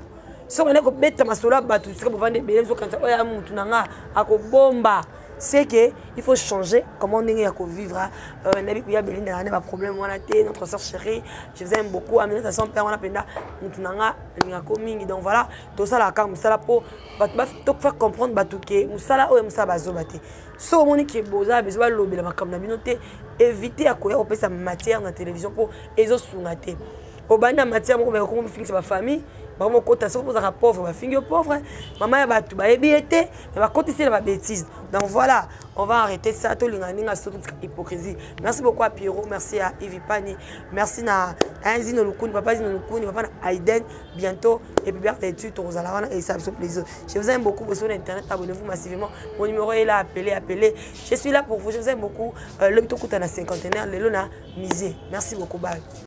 Si on a coupé ta masola, tu serais pour vendre des bébés, tu serais à Moutunanga, à Bomba. C'est qu'il faut changer comment on est vivre. Il y a un problème, notre soeur chérie, je vous aime beaucoup, amener à son père, on a penda, Moutunanga, donc voilà, tout ça là, comme ça là pour faire comprendre que Moussala ou Moussa Bazobate. Si on est qui besoin de l'obé, comme la communauté, éviter à courir sa matière dans la télévision pour les autres sous-natés. Au bas de la matière, on va finir sa famille. Maman côté ça pour un pauvre, ma fille pauvre, maman va tout ba ébiété, mais va côté c'est la bêtise. Donc voilà, on va arrêter ça tout l'inganinga sur toute hypocrisie. Merci beaucoup à Pierrot, merci à Yves Pani, merci à Anzino Lukuni, papa Zino Lukuni, papa Aiden bientôt et puis bien d'études aux alarmes et ça me fait plaisir. Je vous aime beaucoup sur internet, abonnez-vous massivement. Mon numéro est là, appelez. Je suis là pour vous, je vous aime beaucoup. Le tout coûte à la cinquantenaire, le lona misé. Merci beaucoup, bye.